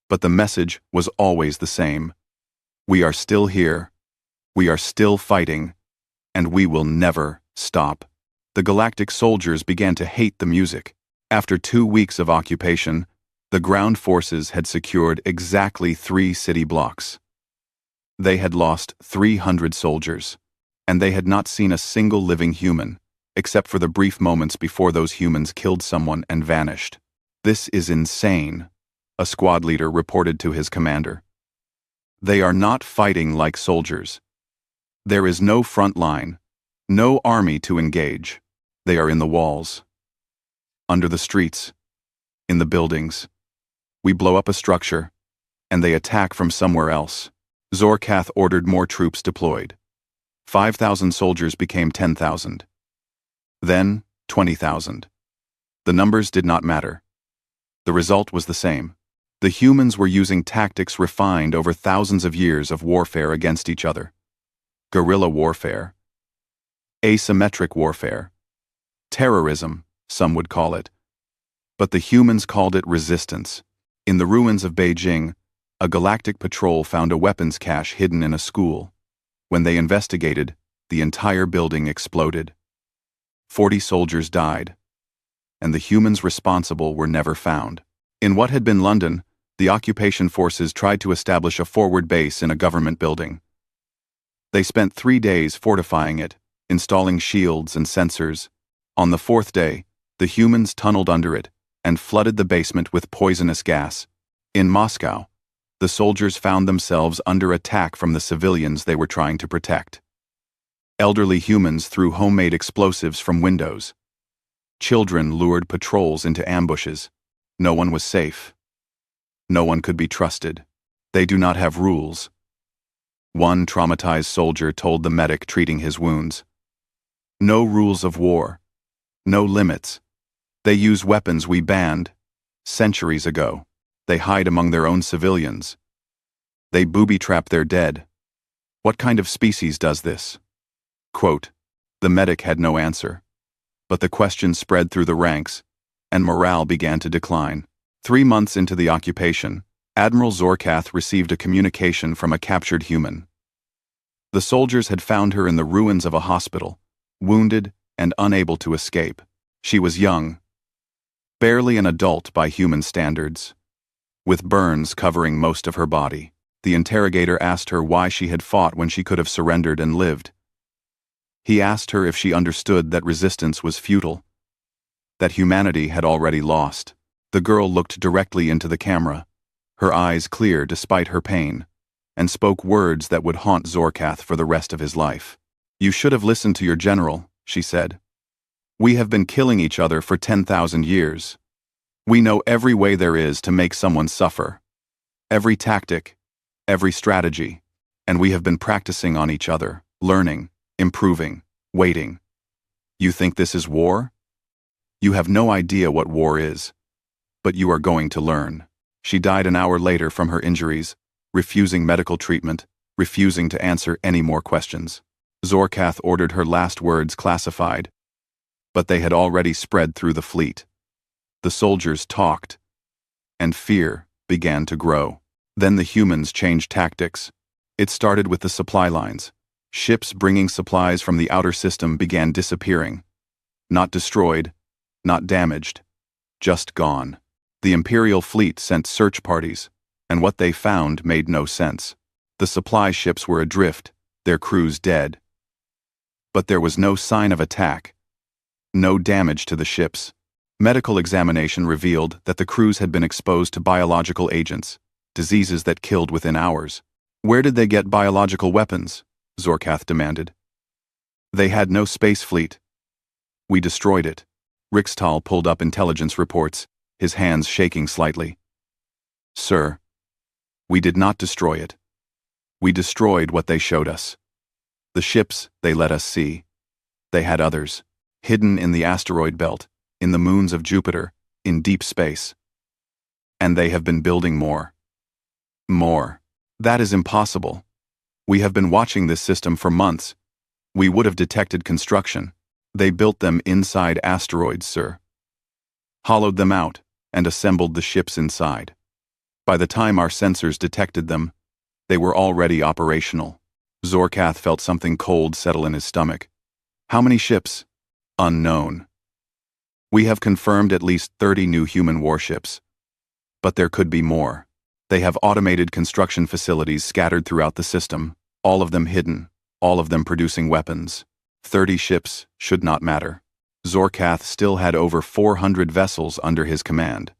but the message was always the same. We are still here, we are still fighting, and we will never stop. The Galactic soldiers began to hate the music. After 2 weeks of occupation, the ground forces had secured exactly 3 city blocks. They had lost 300 soldiers, and they had not seen a single living human, except for the brief moments before those humans killed someone and vanished. "This is insane," a squad leader reported to his commander. "They are not fighting like soldiers. There is no front line, no army to engage. They are in the walls, under the streets, in the buildings. We blow up a structure, and they attack from somewhere else." Zorkath ordered more troops deployed. 5,000 soldiers became 10,000. Then 20,000. The numbers did not matter. The result was the same. The humans were using tactics refined over thousands of years of warfare against each other. Guerrilla warfare. Asymmetric warfare. Terrorism, some would call it. But the humans called it resistance. In the ruins of Beijing, a galactic patrol found a weapons cache hidden in a school. When they investigated, the entire building exploded. 40 soldiers died, and the humans responsible were never found. In what had been London, the occupation forces tried to establish a forward base in a government building. They spent 3 days fortifying it, installing shields and sensors. On the 4th day, the humans tunneled under it and flooded the basement with poisonous gas. In Moscow, the soldiers found themselves under attack from the civilians they were trying to protect. Elderly humans threw homemade explosives from windows. Children lured patrols into ambushes. No one was safe. No one could be trusted. They do not have rules. One traumatized soldier told the medic treating his wounds. No rules of war. No limits. They use weapons we banned centuries ago. They hide among their own civilians. They booby-trap their dead. What kind of species does this? Quote, the medic had no answer. But the question spread through the ranks, and morale began to decline. 3 months into the occupation, Admiral Zorkath received a communication from a captured human. The soldiers had found her in the ruins of a hospital, wounded and unable to escape. She was young, barely an adult by human standards, with burns covering most of her body. The interrogator asked her why she had fought when she could have surrendered and lived. He asked her if she understood that resistance was futile, that humanity had already lost. The girl looked directly into the camera, her eyes clear despite her pain, and spoke words that would haunt Zorkath for the rest of his life. "You should have listened to your general," she said. "We have been killing each other for 10,000 years. We know every way there is to make someone suffer, every tactic, every strategy, and we have been practicing on each other, learning, improving, waiting. You think this is war? You have no idea what war is, but you are going to learn." She died an hour later from her injuries, refusing medical treatment, refusing to answer any more questions. Zorkath ordered her last words classified. but they had already spread through the fleet. The soldiers talked, and fear began to grow. Then the humans changed tactics. It started with the supply lines. Ships bringing supplies from the outer system began disappearing. Not destroyed, not damaged, just gone. The Imperial fleet sent search parties, and what they found made no sense. The supply ships were adrift, their crews dead. But there was no sign of attack, no damage to the ships. Medical examination revealed that the crews had been exposed to biological agents, diseases that killed within hours. Where did they get biological weapons? Zorkath demanded. They had no space fleet. We destroyed it. Rixtal pulled up intelligence reports, his hands shaking slightly. Sir, we did not destroy it. We destroyed what they showed us. The ships they let us see. They had others, hidden in the asteroid belt, in the moons of Jupiter, in deep space. And they have been building more. More. That is impossible. We have been watching this system for months. We would have detected construction. They built them inside asteroids, sir. Hollowed them out and assembled the ships inside. By the time our sensors detected them, they were already operational. Zorkath felt something cold settle in his stomach. How many ships? Unknown. We have confirmed at least 30 new human warships. But there could be more. They have automated construction facilities scattered throughout the system, all of them hidden, all of them producing weapons. 30 ships should not matter. Zorkath still had over 400 vessels under his command.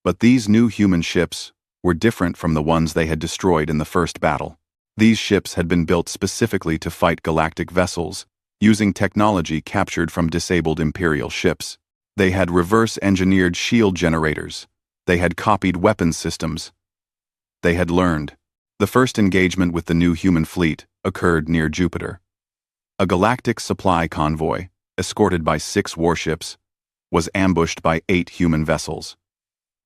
But these new human ships were different from the ones they had destroyed in the first battle. These ships had been built specifically to fight galactic vessels, using technology captured from disabled Imperial ships. They had reverse-engineered shield generators. They had copied weapons systems. They had learned. The first engagement with the new human fleet occurred near Jupiter. A galactic supply convoy, escorted by 6 warships, was ambushed by 8 human vessels.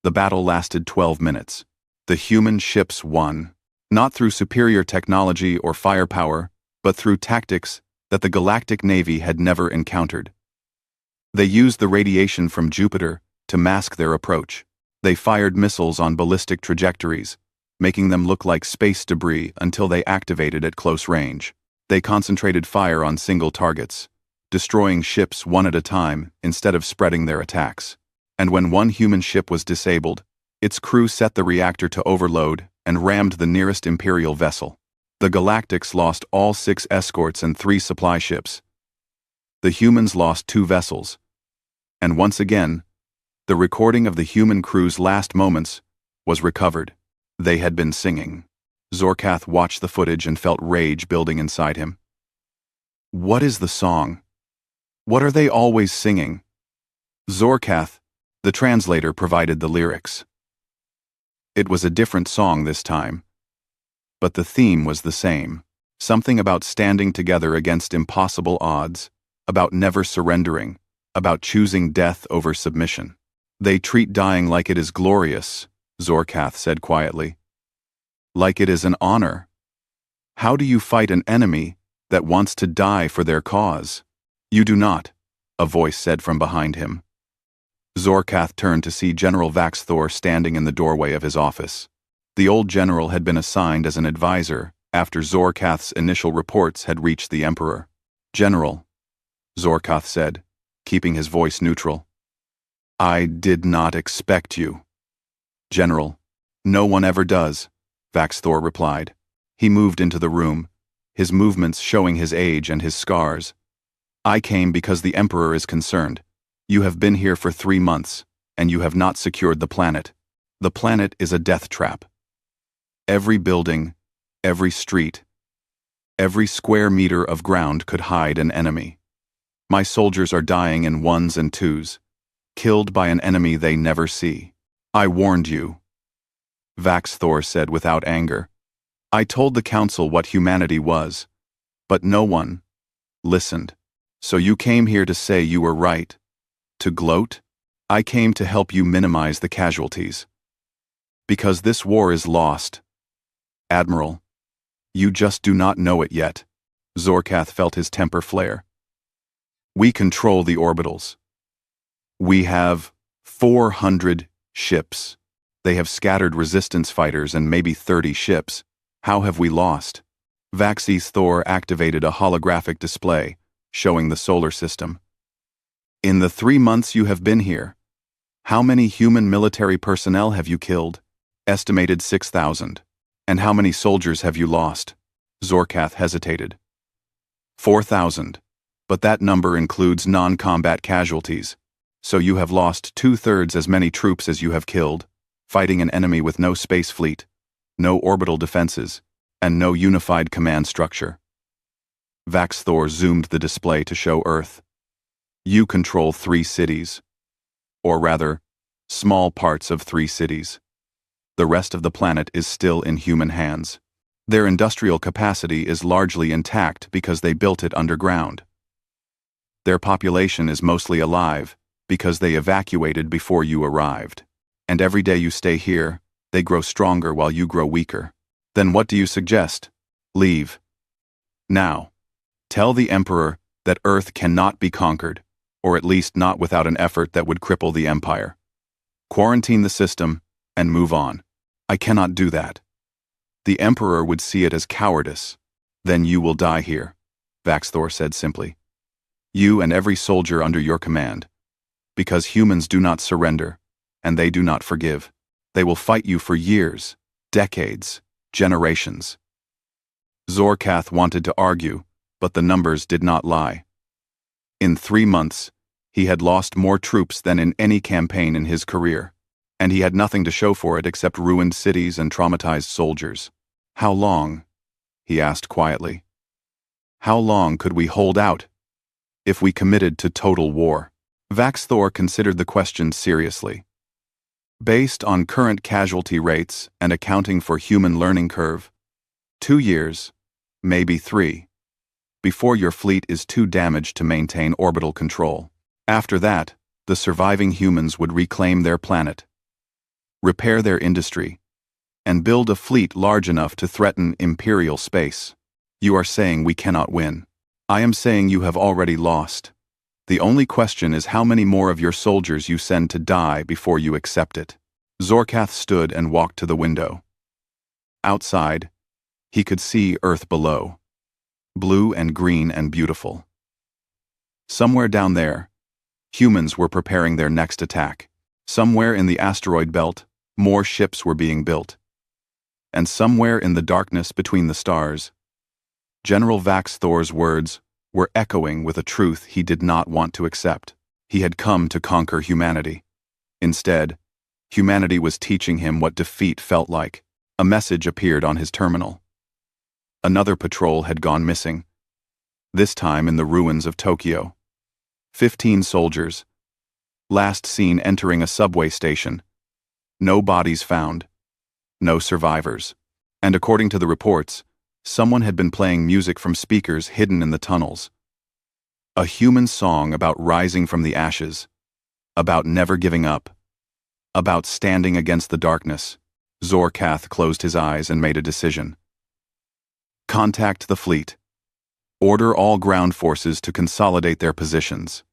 The battle lasted 12 minutes. The human ships won, not through superior technology or firepower, but through tactics that the Galactic Navy had never encountered. They used the radiation from Jupiter to mask their approach. They fired missiles on ballistic trajectories, making them look like space debris until they activated at close range. They concentrated fire on single targets, destroying ships one at a time instead of spreading their attacks. And when one human ship was disabled, its crew set the reactor to overload and rammed the nearest Imperial vessel. The Galactics lost all 6 escorts and 3 supply ships. The humans lost 2 vessels. And once again, the recording of the human crew's last moments was recovered. They had been singing. Zorkath watched the footage and felt rage building inside him. What is the song? What are they always singing? Zorkath, the translator, provided the lyrics. It was a different song this time, but the theme was the same. Something about standing together against impossible odds, about never surrendering, about choosing death over submission. They treat dying like it is glorious, Zorkath said quietly. Like it is an honor. How do you fight an enemy that wants to die for their cause? You do not, a voice said from behind him. Zorkath turned to see General Vaxthor standing in the doorway of his office. The old general had been assigned as an advisor after Zorkath's initial reports had reached the Emperor. General, Zorkath said, keeping his voice neutral. I did not expect you. General, no one ever does, Vaxthor replied. He moved into the room, his movements showing his age and his scars. I came because the Emperor is concerned. You have been here for 3 months, and you have not secured the planet. The planet is a death trap. Every building, every street, every square meter of ground could hide an enemy. My soldiers are dying in 1s and 2s, killed by an enemy they never see. I warned you, Vaxthor said without anger. I told the Council what humanity was, but no one listened. So you came here to say you were right. To gloat? I came to help you minimize the casualties. Because this war is lost. Admiral, you just do not know it yet. Zorkath felt his temper flare. We control the orbitals. We have 400 ships. They have scattered resistance fighters and maybe 30 ships. How have we lost? Vax's Thor activated a holographic display, showing the solar system. In the 3 months you have been here, how many human military personnel have you killed? Estimated 6,000. And how many soldiers have you lost? Zorkath hesitated. 4,000. But that number includes non-combat casualties. So you have lost 2/3 as many troops as you have killed, fighting an enemy with no space fleet, no orbital defenses, and no unified command structure. Vax Thor zoomed the display to show Earth. You control 3 cities. Or rather, small parts of 3 cities. The rest of the planet is still in human hands. Their industrial capacity is largely intact because they built it underground. Their population is mostly alive because they evacuated before you arrived. And every day you stay here, they grow stronger while you grow weaker. Then what do you suggest? Leave. Now. Tell the Emperor that Earth cannot be conquered, or at least not without an effort that would cripple the Empire. Quarantine the system and move on. I cannot do that. The Emperor would see it as cowardice. Then you will die here, Vax Thor said simply. You and every soldier under your command. Because humans do not surrender, and they do not forgive. They will fight you for years, decades, generations. Zorkath wanted to argue, but the numbers did not lie. In 3 months, he had lost more troops than in any campaign in his career, and he had nothing to show for it except ruined cities and traumatized soldiers. How long? He asked quietly. How long could we hold out? If we committed to total war? Vax Thor considered the question seriously. Based on current casualty rates and accounting for human learning curve, 2 years, maybe 3, before your fleet is too damaged to maintain orbital control. After that, the surviving humans would reclaim their planet, repair their industry, and build a fleet large enough to threaten imperial space. You are saying we cannot win. I am saying you have already lost. The only question is how many more of your soldiers you send to die before you accept it. Zorkath stood and walked to the window. Outside, he could see Earth below, blue and green and beautiful. Somewhere down there, humans were preparing their next attack. Somewhere in the asteroid belt, more ships were being built. And somewhere in the darkness between the stars, General Vax Thor's words were echoing with a truth he did not want to accept. He had come to conquer humanity. Instead, humanity was teaching him what defeat felt like. A message appeared on his terminal. Another patrol had gone missing, this time in the ruins of Tokyo. 15 soldiers, last seen entering a subway station. No bodies found. No survivors. And according to the reports, someone had been playing music from speakers hidden in the tunnels. A human song about rising from the ashes, about never giving up, about standing against the darkness. Zorkath closed his eyes and made a decision. Contact the fleet. Order all ground forces to consolidate their positions.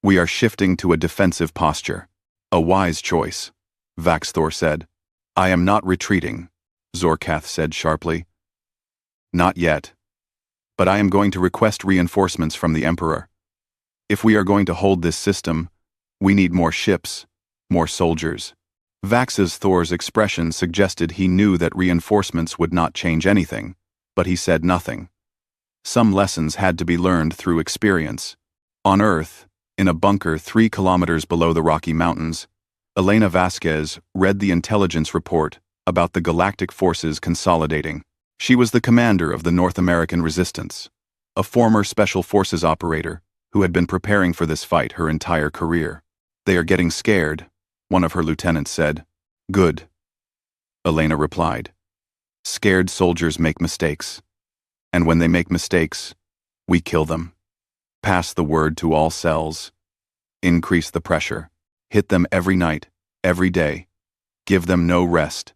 We are shifting to a defensive posture. A wise choice, Vax Thor said. I am not retreating, Zorkath said sharply. Not yet. But I am going to request reinforcements from the Emperor. If we are going to hold this system, we need more ships, more soldiers. Vax Thor's expression suggested he knew that reinforcements would not change anything, but he said nothing. Some lessons had to be learned through experience. On Earth, in a bunker 3 kilometers below the Rocky Mountains, Elena Vasquez read the intelligence report about the Galactic forces consolidating. She was the commander of the North American Resistance, a former Special Forces operator who had been preparing for this fight her entire career. They are getting scared, one of her lieutenants said. Good, Elena replied. Scared soldiers make mistakes. And when they make mistakes, we kill them. Pass the word to all cells. Increase the pressure. Hit them every night, every day. Give them no rest.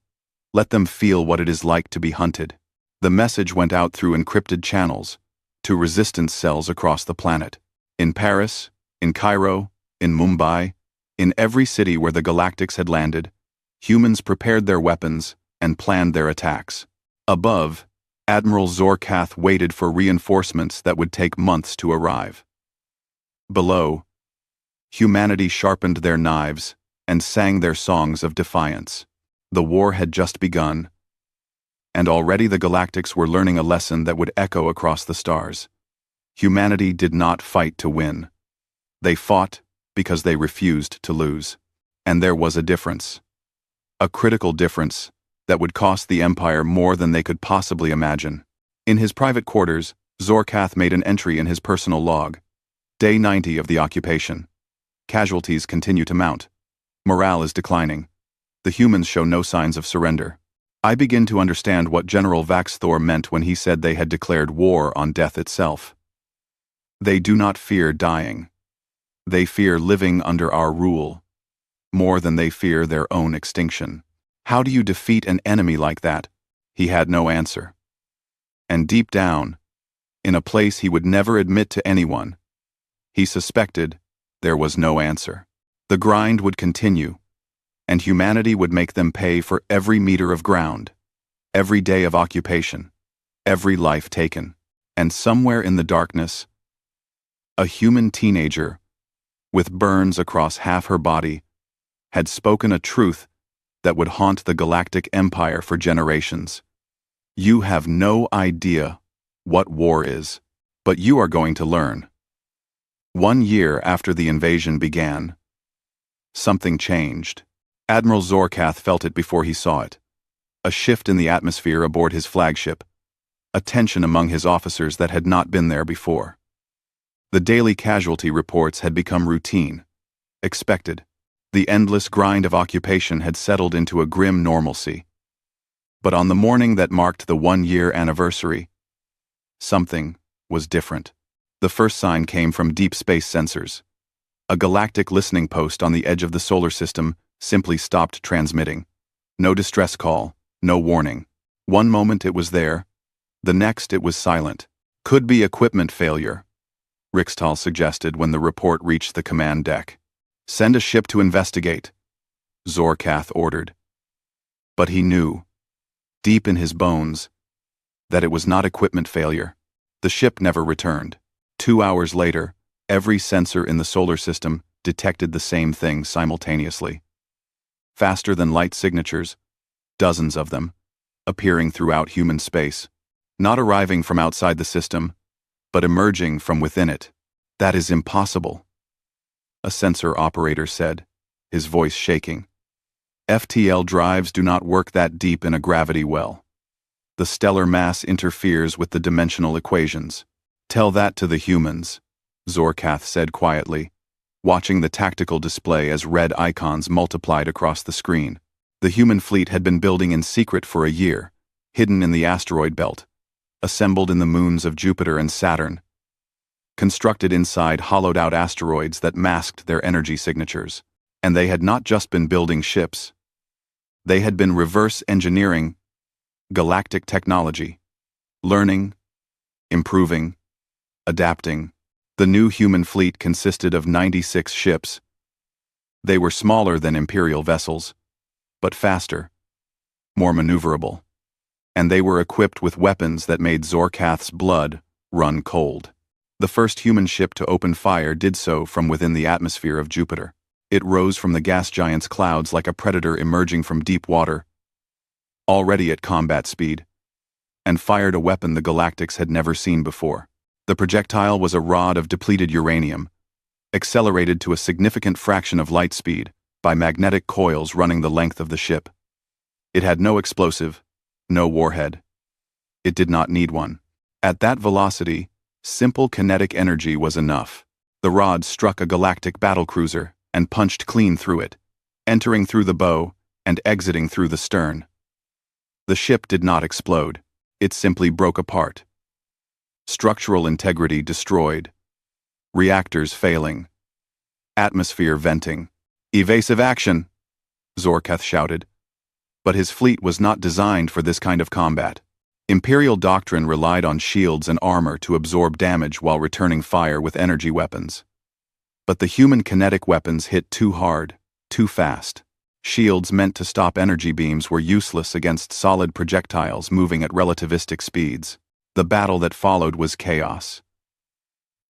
Let them feel what it is like to be hunted. The message went out through encrypted channels to resistance cells across the planet. In Paris, in Cairo, in Mumbai, in every city where the Galactics had landed, humans prepared their weapons and planned their attacks. Above, Admiral Zorkath waited for reinforcements that would take months to arrive. Below, humanity sharpened their knives and sang their songs of defiance. The war had just begun, and already the Galactics were learning a lesson that would echo across the stars. Humanity did not fight to win. They fought because they refused to lose. And there was a difference. A critical difference that would cost the Empire more than they could possibly imagine. In his private quarters, Zorkath made an entry in his personal log. Day 90 of the occupation. Casualties continue to mount. Morale is declining. The humans show no signs of surrender. I begin to understand what General Vaxthor meant when he said they had declared war on death itself. They do not fear dying. They fear living under our rule, more than they fear their own extinction. How do you defeat an enemy like that? He had no answer. And deep down, in a place he would never admit to anyone, he suspected there was no answer. The grind would continue, and humanity would make them pay for every meter of ground, every day of occupation, every life taken. And somewhere in the darkness, a human teenager, with burns across half her body, had spoken a truth that would haunt the Galactic Empire for generations. You have no idea what war is, but you are going to learn. 1 year after the invasion began, something changed. Admiral Zorkath felt it before he saw it. A shift in the atmosphere aboard his flagship, a tension among his officers that had not been there before. The daily casualty reports had become routine, expected. The endless grind of occupation had settled into a grim normalcy. But on the morning that marked the 1-year anniversary, something was different. The first sign came from deep space sensors. A galactic listening post on the edge of the solar system simply stopped transmitting. No distress call, no warning. One moment it was there, the next it was silent. Could be equipment failure, Rixtal suggested when the report reached the command deck. Send a ship to investigate, Zorkath ordered. But he knew, deep in his bones, that it was not equipment failure. The ship never returned. 2 hours later, every sensor in the solar system detected the same thing simultaneously. Faster than light signatures, dozens of them, appearing throughout human space, not arriving from outside the system, but emerging from within it. That is impossible, a sensor operator said, his voice shaking. FTL drives do not work that deep in a gravity well. The stellar mass interferes with the dimensional equations. Tell that to the humans, Zorkath said quietly, watching the tactical display as red icons multiplied across the screen. The human fleet had been building in secret for a year, hidden in the asteroid belt, assembled in the moons of Jupiter and Saturn, constructed inside hollowed-out asteroids that masked their energy signatures. And they had not just been building ships. They had been reverse engineering galactic technology, learning, improving, adapting. The new human fleet consisted of 96 ships. They were smaller than Imperial vessels, but faster, more maneuverable. And they were equipped with weapons that made Zorkath's blood run cold. The first human ship to open fire did so from within the atmosphere of Jupiter. It rose from the gas giant's clouds like a predator emerging from deep water, already at combat speed, and fired a weapon the Galactics had never seen before. The projectile was a rod of depleted uranium, accelerated to a significant fraction of light speed by magnetic coils running the length of the ship. It had no explosive, no warhead. It did not need one. At that velocity, simple kinetic energy was enough. The rod struck a galactic battlecruiser and punched clean through it, entering through the bow and exiting through the stern. The ship did not explode. It simply broke apart. Structural integrity destroyed. Reactors failing. Atmosphere venting. Evasive action, Zorkath shouted. But his fleet was not designed for this kind of combat. Imperial doctrine relied on shields and armor to absorb damage while returning fire with energy weapons. But the human kinetic weapons hit too hard, too fast. Shields meant to stop energy beams were useless against solid projectiles moving at relativistic speeds. The battle that followed was chaos.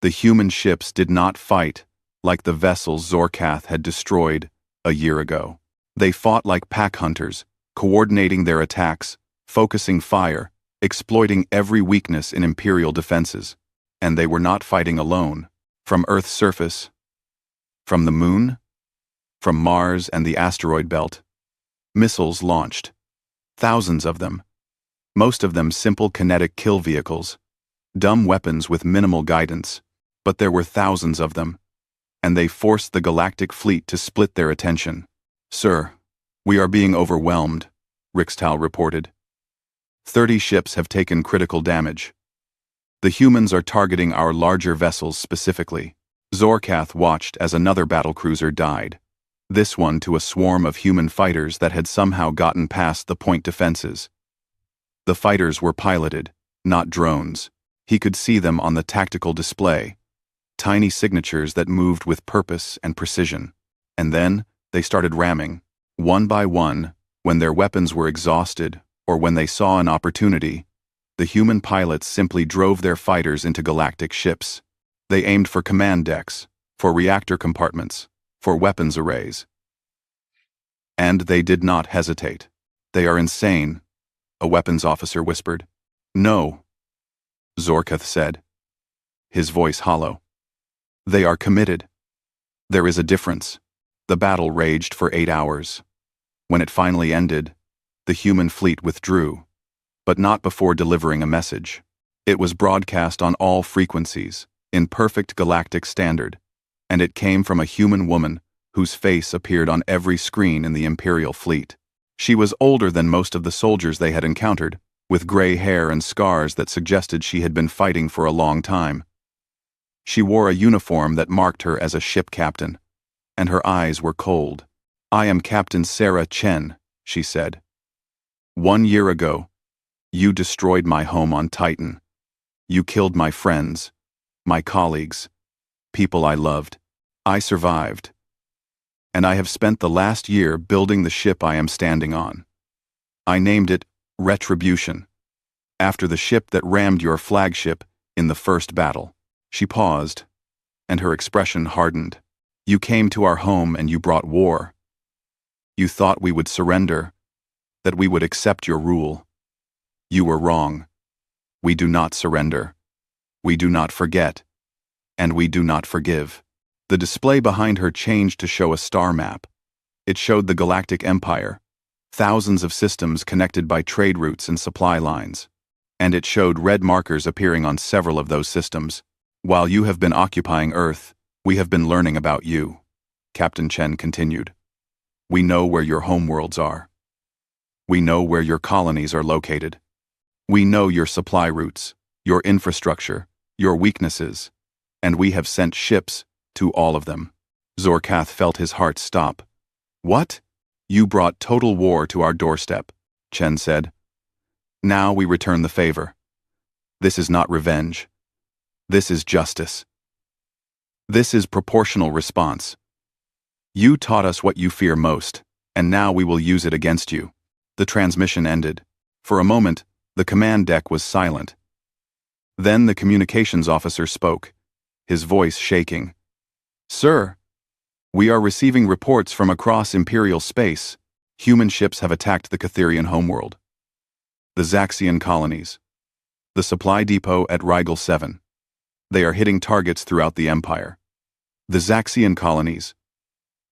The human ships did not fight like the vessels Zorkath had destroyed a year ago. They fought like pack hunters, coordinating their attacks, focusing fire, exploiting every weakness in Imperial defenses. And they were not fighting alone. From Earth's surface, from the Moon, from Mars and the asteroid belt, missiles launched. Thousands of them. Most of them simple kinetic kill vehicles, dumb weapons with minimal guidance, but there were thousands of them, and they forced the Galactic fleet to split their attention. "Sir, we are being overwhelmed," Rixtal reported. 30 ships have taken critical damage. The humans are targeting our larger vessels specifically. Zorkath watched as another battlecruiser died, this one to a swarm of human fighters that had somehow gotten past the point defenses. The fighters were piloted, not drones. He could see them on the tactical display, tiny signatures that moved with purpose and precision. And then, they started ramming, one by one, when their weapons were exhausted or when they saw an opportunity. The human pilots simply drove their fighters into Galactic ships. They aimed for command decks, for reactor compartments, for weapons arrays. And they did not hesitate. "They are insane," a weapons officer whispered. "No," Zorkath said, his voice hollow. "They are committed. There is a difference." The battle raged for 8 hours. When it finally ended, the human fleet withdrew, but not before delivering a message. It was broadcast on all frequencies, in perfect galactic standard, and it came from a human woman whose face appeared on every screen in the Imperial fleet. She was older than most of the soldiers they had encountered, with gray hair and scars that suggested she had been fighting for a long time. She wore a uniform that marked her as a ship captain, and her eyes were cold. "I am Captain Sarah Chen," she said. "1 year ago, you destroyed my home on Titan. You killed my friends, my colleagues, people I loved. I survived. And I have spent the last year building the ship I am standing on. I named it Retribution, after the ship that rammed your flagship in the first battle." She paused, and her expression hardened. "You came to our home and you brought war. You thought we would surrender, that we would accept your rule. You were wrong. We do not surrender. We do not forget. And we do not forgive." The display behind her changed to show a star map. It showed the Galactic Empire, thousands of systems connected by trade routes and supply lines. And it showed red markers appearing on several of those systems. "While you have been occupying Earth, we have been learning about you," Captain Chen continued. "We know where your homeworlds are. We know where your colonies are located. We know your supply routes, your infrastructure, your weaknesses, and we have sent ships to all of them." Zorkath felt his heart stop. "What? You brought total war to our doorstep," Chen said. "Now we return the favor. This is not revenge. This is justice. This is proportional response. You taught us what you fear most, and now we will use it against you." The transmission ended. For a moment, the command deck was silent. Then the communications officer spoke, his voice shaking. "Sir, we are receiving reports from across Imperial space. Human ships have attacked the Catherian homeworld, the Zaxian colonies, the supply depot at Rigel 7. They are hitting targets throughout the Empire. The Zaxian colonies.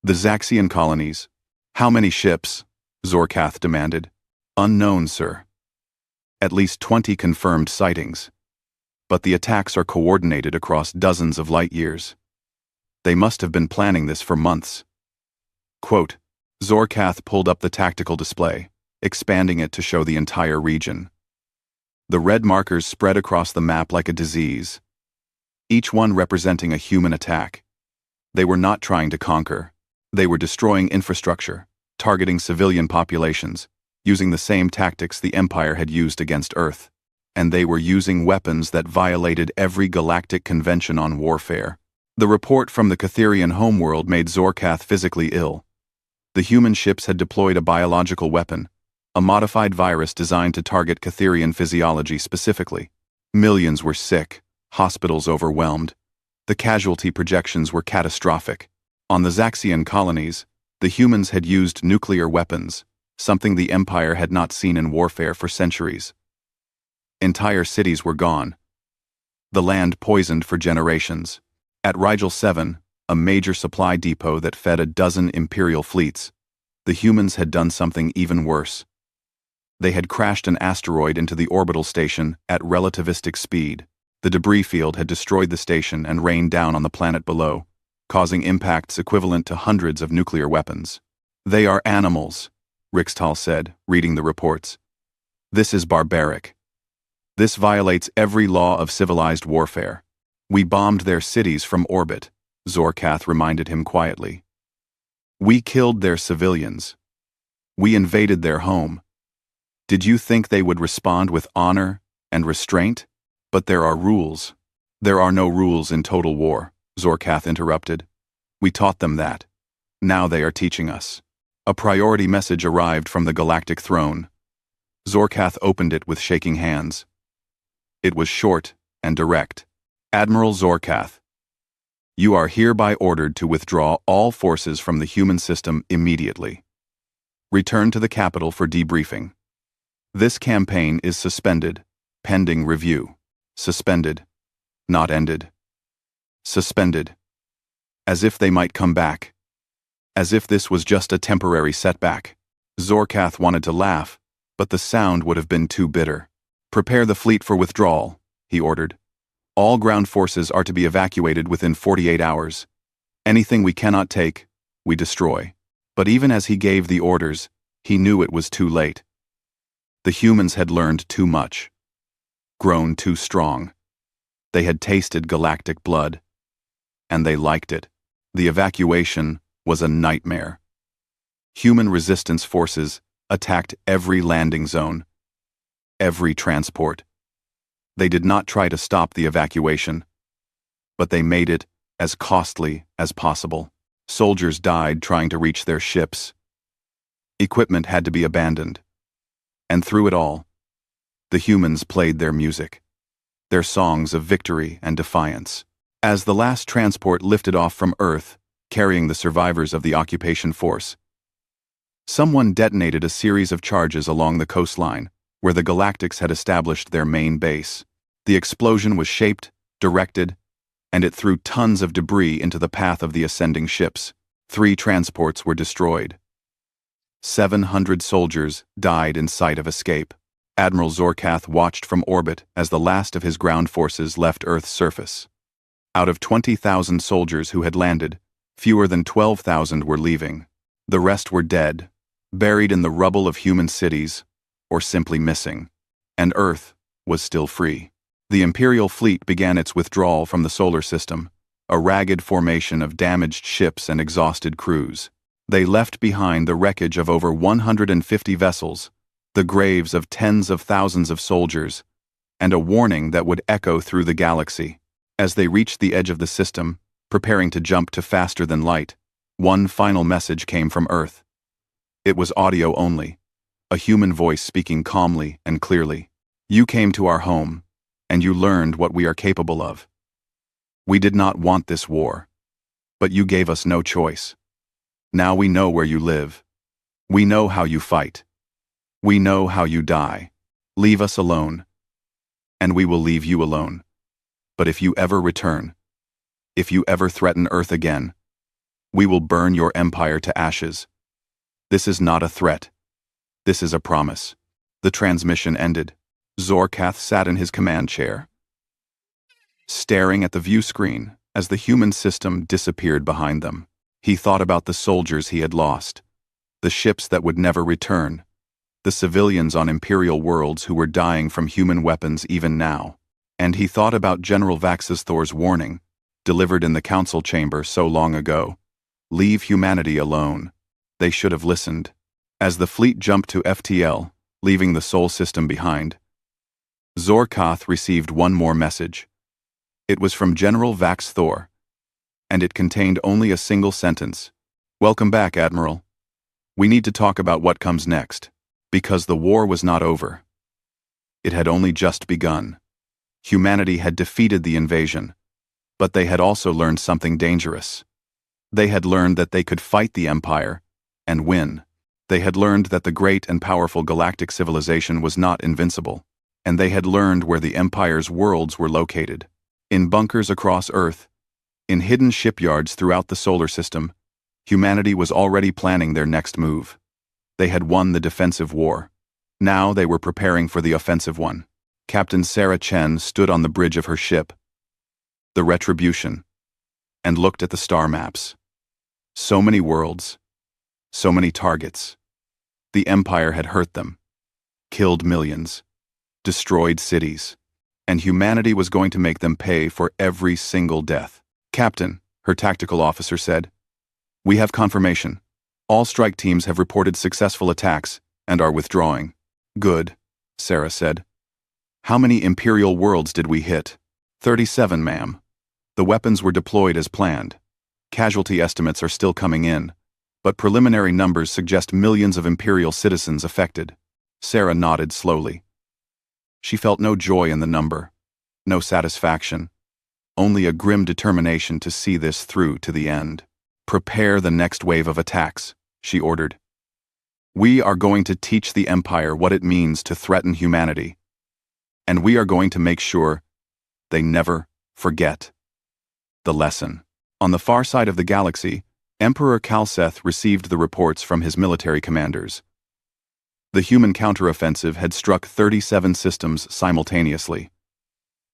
The Zaxian colonies. How many ships?" Zorkath demanded. "Unknown, sir. At least 20 confirmed sightings. But the attacks are coordinated across dozens of light years. They must have been planning this for months." Quote, Zorkath pulled up the tactical display, expanding it to show the entire region. The red markers spread across the map like a disease, each one representing a human attack. They were not trying to conquer. They were destroying infrastructure, targeting civilian populations, using the same tactics the Empire had used against Earth. and they were using weapons that violated every galactic convention on warfare. The report from the Catherian homeworld made Zorkath physically ill. The human ships had deployed a biological weapon, a modified virus designed to target Catherian physiology specifically. Millions were sick, hospitals overwhelmed. The casualty projections were catastrophic. On the Zaxian colonies, the humans had used nuclear weapons, something the Empire had not seen in warfare for centuries. Entire cities were gone. The land poisoned for generations. At Rigel 7, a major supply depot that fed a dozen Imperial fleets, the humans had done something even worse. They had crashed an asteroid into the orbital station at relativistic speed. The debris field had destroyed the station and rained down on the planet below, causing impacts equivalent to hundreds of nuclear weapons. "They are animals," Rixtal said, reading the reports. "This is barbaric. This violates every law of civilized warfare. We bombed their cities from orbit," Zorkath reminded him quietly. "We killed their civilians. We invaded their home. Did you think they would respond with honor and restraint? But there are rules." "There are no rules in total war," Zorkath interrupted. "We taught them that. Now they are teaching us." A priority message arrived from the Galactic throne. Zorkath opened it with shaking hands. It was short and direct. "Admiral Zorkath, you are hereby ordered to withdraw all forces from the human system immediately. Return to the capital for debriefing. This campaign is suspended, pending review." Suspended, not ended. Suspended. As if they might come back. As if this was just a temporary setback. Zorkath wanted to laugh, but the sound would have been too bitter. "Prepare the fleet for withdrawal," he ordered. "All ground forces are to be evacuated within 48 hours. Anything we cannot take, we destroy." But even as he gave the orders, he knew it was too late. The humans had learned too much. Grown too strong. They had tasted galactic blood. And they liked it. The evacuation was a nightmare. Human resistance forces attacked every landing zone, every transport. They did not try to stop the evacuation, but they made it as costly as possible. Soldiers died trying to reach their ships. Equipment had to be abandoned. And through it all, the humans played their music, their songs of victory and defiance. As the last transport lifted off from Earth, carrying the survivors of the occupation force, someone detonated a series of charges along the coastline, where the Galactics had established their main base. The explosion was shaped, directed, and it threw tons of debris into the path of the ascending ships. 3 transports were destroyed. 700 soldiers died in sight of escape. Admiral Zorkath watched from orbit as the last of his ground forces left Earth's surface. Out of 20,000 soldiers who had landed, fewer than 12,000 were leaving. The rest were dead, buried in the rubble of human cities, or simply missing. And Earth was still free. The Imperial fleet began its withdrawal from the solar system, a ragged formation of damaged ships and exhausted crews. They left behind the wreckage of over 150 vessels, the graves of tens of thousands of soldiers, and a warning that would echo through the galaxy. As they reached the edge of the system, preparing to jump to faster than light, one final message came from Earth. It was audio only, a human voice speaking calmly and clearly. "You came to our home, and you learned what we are capable of. We did not want this war, but you gave us no choice. Now we know where you live. We know how you fight. We know how you die. Leave us alone, and we will leave you alone. But if you ever return, if you ever threaten Earth again, we will burn your empire to ashes. This is not a threat. This is a promise." The transmission ended. Zorkath sat in his command chair, staring at the view screen as the human system disappeared behind them. He thought about the soldiers he had lost, the ships that would never return, the civilians on Imperial worlds who were dying from human weapons even now. And he thought about General Vaxithor's warning, delivered in the council chamber so long ago. Leave humanity alone. They should have listened. As the fleet jumped to FTL, leaving the Sol system behind, Zorkoth received one more message. It was from General Vax Thor, and it contained only a single sentence. "Welcome back, Admiral. We need to talk about what comes next, because the war was not over. It had only just begun. Humanity had defeated the invasion, but they had also learned something dangerous. They had learned that they could fight the Empire and win. They had learned that the great and powerful galactic civilization was not invincible, and they had learned where the Empire's worlds were located. In bunkers across Earth, in hidden shipyards throughout the solar system, humanity was already planning their next move. They had won the defensive war. Now they were preparing for the offensive one. Captain Sarah Chen stood on the bridge of her ship, the Retribution, and looked at the star maps. So many worlds, so many targets. The Empire had hurt them, killed millions, destroyed cities, and humanity was going to make them pay for every single death. "Captain," her tactical officer said, "we have confirmation. All strike teams have reported successful attacks and are withdrawing." "Good," Sarah said. "How many Imperial worlds did we hit?" 37, ma'am. The weapons were deployed as planned. Casualty estimates are still coming in, but preliminary numbers suggest millions of Imperial citizens affected." Sarah nodded slowly. She felt no joy in the number, no satisfaction, only a grim determination to see this through to the end. "Prepare the next wave of attacks," she ordered. "We are going to teach the Empire what it means to threaten humanity, and we are going to make sure they never forget the lesson." On the far side of the galaxy, Emperor Kalseth received the reports from his military commanders. The human counteroffensive had struck 37 systems simultaneously.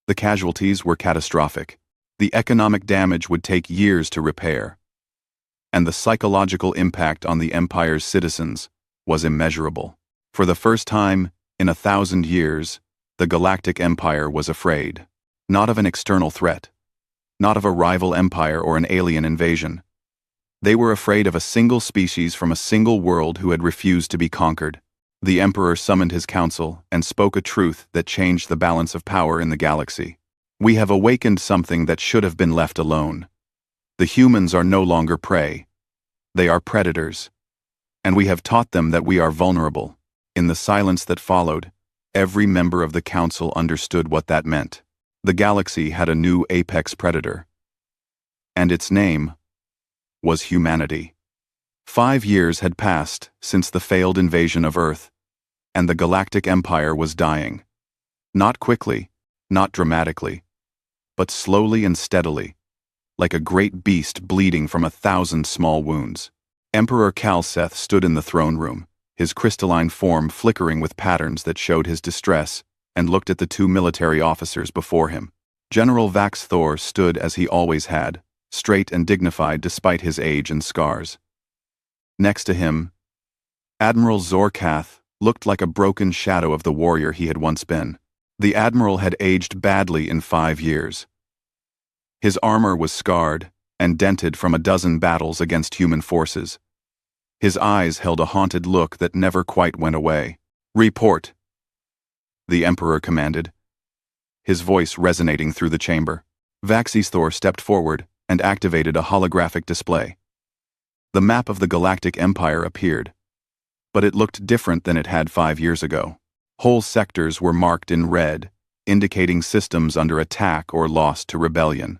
The casualties were catastrophic. The economic damage would take years to repair. And the psychological impact on the Empire's citizens was immeasurable. For the first time in 1,000 years, the Galactic Empire was afraid. Not of an external threat, not of a rival empire or an alien invasion. They were afraid of a single species from a single world who had refused to be conquered. The Emperor summoned his council and spoke a truth that changed the balance of power in the galaxy. "We have awakened something that should have been left alone. The humans are no longer prey. They are predators. And we have taught them that we are vulnerable." In the silence that followed, every member of the council understood what that meant. The galaxy had a new apex predator. And its name was humanity. 5 years had passed since the failed invasion of Earth, and the Galactic Empire was dying. Not quickly, not dramatically, but slowly and steadily, like a great beast bleeding from 1,000 small wounds. Emperor Kalseth stood in the throne room, his crystalline form flickering with patterns that showed his distress, and looked at the 2 military officers before him. General Vax Thor stood as he always had, straight and dignified despite his age and scars. Next to him, Admiral Zorkoth looked like a broken shadow of the warrior he had once been. The Admiral had aged badly in 5 years. His armor was scarred and dented from a dozen battles against human forces. His eyes held a haunted look that never quite went away. "Report," the Emperor commanded, his voice resonating through the chamber. Vaxisthor stepped forward and activated a holographic display. The map of the Galactic Empire appeared, but it looked different than it had 5 years ago. Whole sectors were marked in red, indicating systems under attack or lost to rebellion.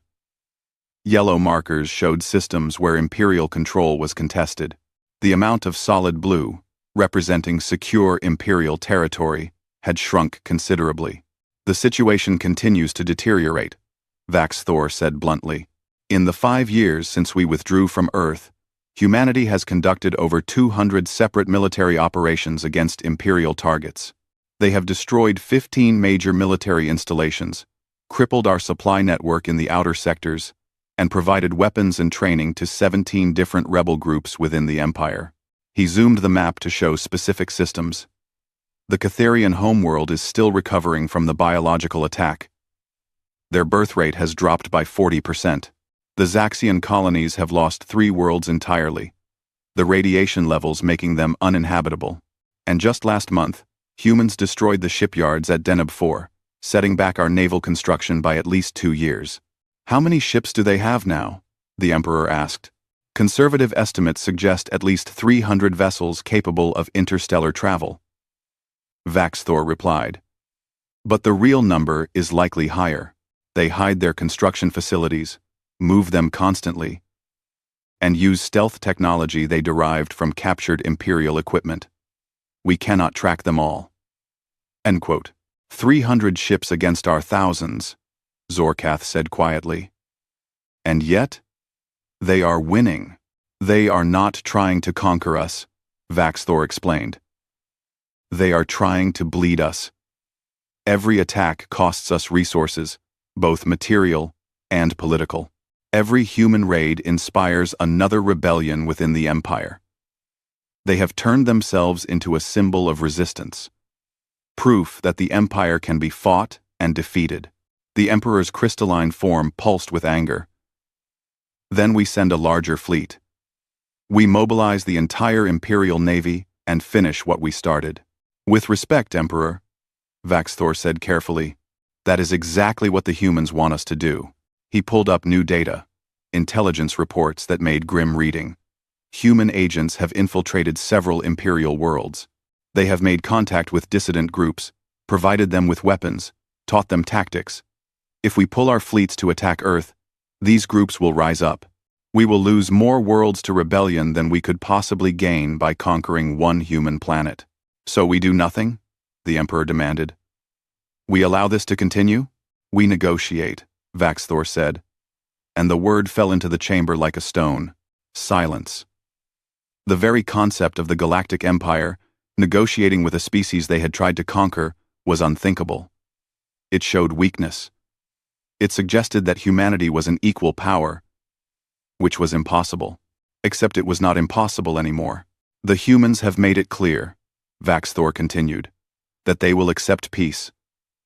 Yellow markers showed systems where Imperial control was contested. The amount of solid blue, representing secure Imperial territory, had shrunk considerably. "The situation continues to deteriorate," Vax Thor said bluntly. "In the 5 years since we withdrew from Earth, humanity has conducted over 200 separate military operations against Imperial targets. They have destroyed 15 major military installations, crippled our supply network in the outer sectors, and provided weapons and training to 17 different rebel groups within the Empire." He zoomed the map to show specific systems. The Catherian homeworld is still recovering from the biological attack. Their birth rate has dropped by 40%. The Zaxian colonies have lost 3 worlds entirely, the radiation levels making them uninhabitable. And just last month, humans destroyed the shipyards at Deneb 4, setting back our naval construction by at least 2 years. How many ships do they have now? The Emperor asked. Conservative estimates suggest at least 300 vessels capable of interstellar travel. Vaxthor replied. But the real number is likely higher. They hide their construction facilities, move them constantly, and use stealth technology they derived from captured Imperial equipment. We cannot track them all. End quote. 300 ships against our thousands, Zorkath said quietly. And yet, they are winning. They are not trying to conquer us, Vaxthor explained. They are trying to bleed us. Every attack costs us resources, both material and political. Every human raid inspires another rebellion within the Empire. They have turned themselves into a symbol of resistance. Proof that the Empire can be fought and defeated. The Emperor's crystalline form pulsed with anger. Then we send a larger fleet. We mobilize the entire Imperial Navy and finish what we started. With respect, Emperor, Vaxthor said carefully, that is exactly what the humans want us to do. He pulled up new data, intelligence reports that made grim reading. Human agents have infiltrated several Imperial worlds. They have made contact with dissident groups, provided them with weapons, taught them tactics. If we pull our fleets to attack Earth, these groups will rise up. We will lose more worlds to rebellion than we could possibly gain by conquering one human planet. So we do nothing? The Emperor demanded. We allow this to continue? We negotiate, Vaxthor said. And the word fell into the chamber like a stone. Silence. The very concept of the Galactic Empire, negotiating with a species they had tried to conquer, was unthinkable. It showed weakness. It suggested that humanity was an equal power, which was impossible. Except it was not impossible anymore. The humans have made it clear, Vaxthor continued, that they will accept peace,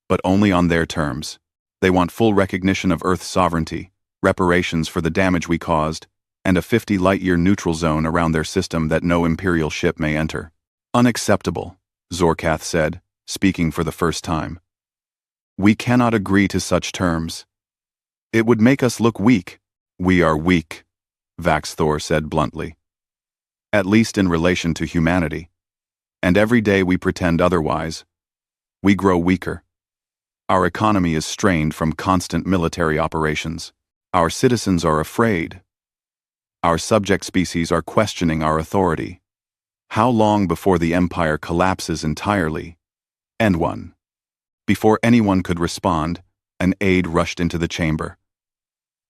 but only on their terms. They want full recognition of Earth's sovereignty, reparations for the damage we caused, and a 50-light-year neutral zone around their system that no Imperial ship may enter. Unacceptable, Zorkath said, speaking for the first time. We cannot agree to such terms. It would make us look weak. We are weak, Vaxthor said bluntly. At least in relation to humanity. And every day we pretend otherwise. We grow weaker. Our economy is strained from constant military operations. Our citizens are afraid. Our subject species are questioning our authority. How long before the Empire collapses entirely? End 1. Before anyone could respond, an aide rushed into the chamber.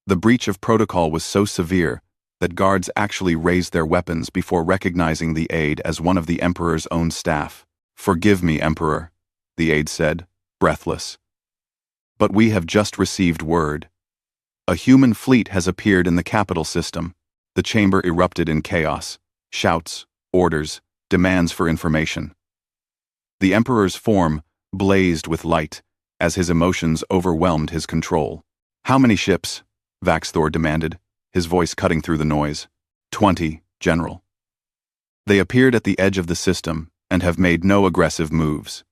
The breach of protocol was so severe that guards actually raised their weapons before recognizing the aide as one of the Emperor's own staff. Forgive me, Emperor, the aide said, breathless. But we have just received word. A human fleet has appeared in the capital system. The chamber erupted in chaos. Shouts, orders, demands for information. The Emperor's form blazed with light as his emotions overwhelmed his control. How many ships? Vaxthor demanded, his voice cutting through the noise. 20, General. They appeared at the edge of the system and have made no aggressive moves.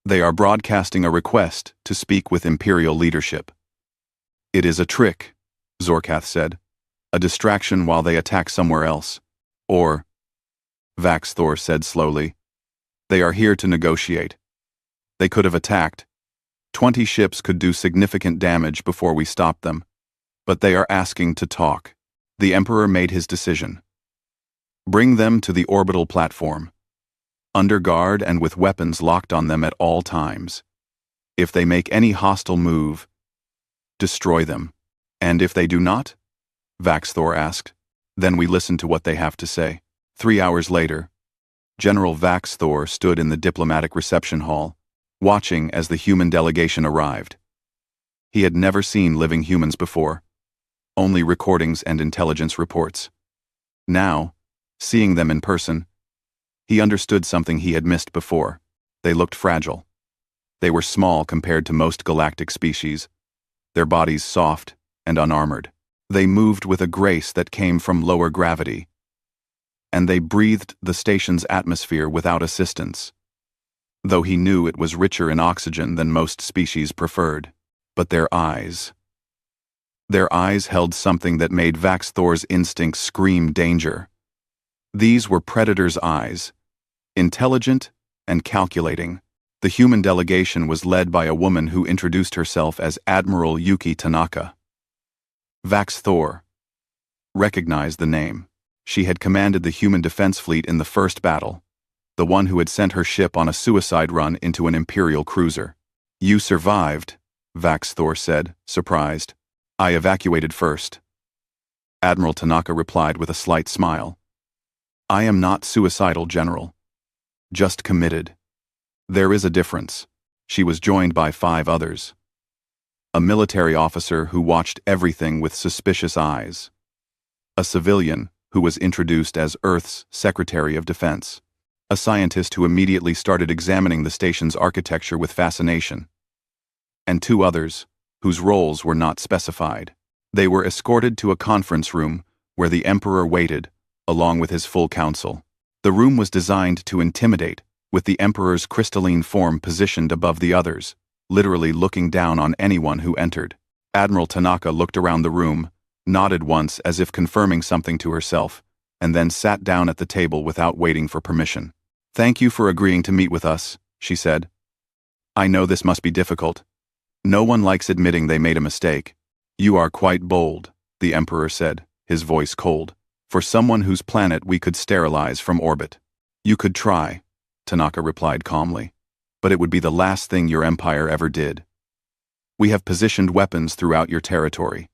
They are broadcasting a request to speak with Imperial leadership. It is a trick, Zorkath said. A distraction while they attack somewhere else. Or, Vaxthor said slowly, they are here to negotiate. They could have attacked. 20 ships could do significant damage before we stop them. But they are asking to talk. The Emperor made his decision. Bring them to the orbital platform. Under guard and with weapons locked on them at all times. If they make any hostile move, destroy them. And if they do not? Vaxthor asked. Then we listen to what they have to say. 3 hours later, General Vaxthor stood in the diplomatic reception hall, watching as the human delegation arrived. He had never seen living humans before. Only recordings and intelligence reports. Now, seeing them in person, he understood something he had missed before. They looked fragile. They were small compared to most galactic species, their bodies soft and unarmored. They moved with a grace that came from lower gravity. And they breathed the station's atmosphere without assistance. though he knew it was richer in oxygen than most species preferred. But their eyes. Their eyes held something that made Vax Thor's instincts scream danger. These were predators' eyes, intelligent and calculating. The human delegation was led by a woman who introduced herself as Admiral Yuki Tanaka. Vax Thor recognized the name. She had commanded the human defense fleet in the first battle, the one who had sent her ship on a suicide run into an Imperial cruiser. "You survived," Vax Thor said, surprised. "I evacuated first." Admiral Tanaka replied with a slight smile. "I am not suicidal, General. Just committed." There is a difference. She was joined by 5 others. A military officer who watched everything with suspicious eyes. A civilian who was introduced as Earth's Secretary of Defense. A scientist who immediately started examining the station's architecture with fascination. And 2 others, whose roles were not specified. They were escorted to a conference room where the Emperor waited, along with his full council. The room was designed to intimidate, with the Emperor's crystalline form positioned above the others, literally looking down on anyone who entered. Admiral Tanaka looked around the room, nodded once as if confirming something to herself, and then sat down at the table without waiting for permission. "Thank you for agreeing to meet with us," she said. "I know this must be difficult. No one likes admitting they made a mistake." "You are quite bold," the Emperor said, his voice cold, "for someone whose planet we could sterilize from orbit." "You could try," Tanaka replied calmly, "but it would be the last thing your empire ever did. We have positioned weapons throughout your territory.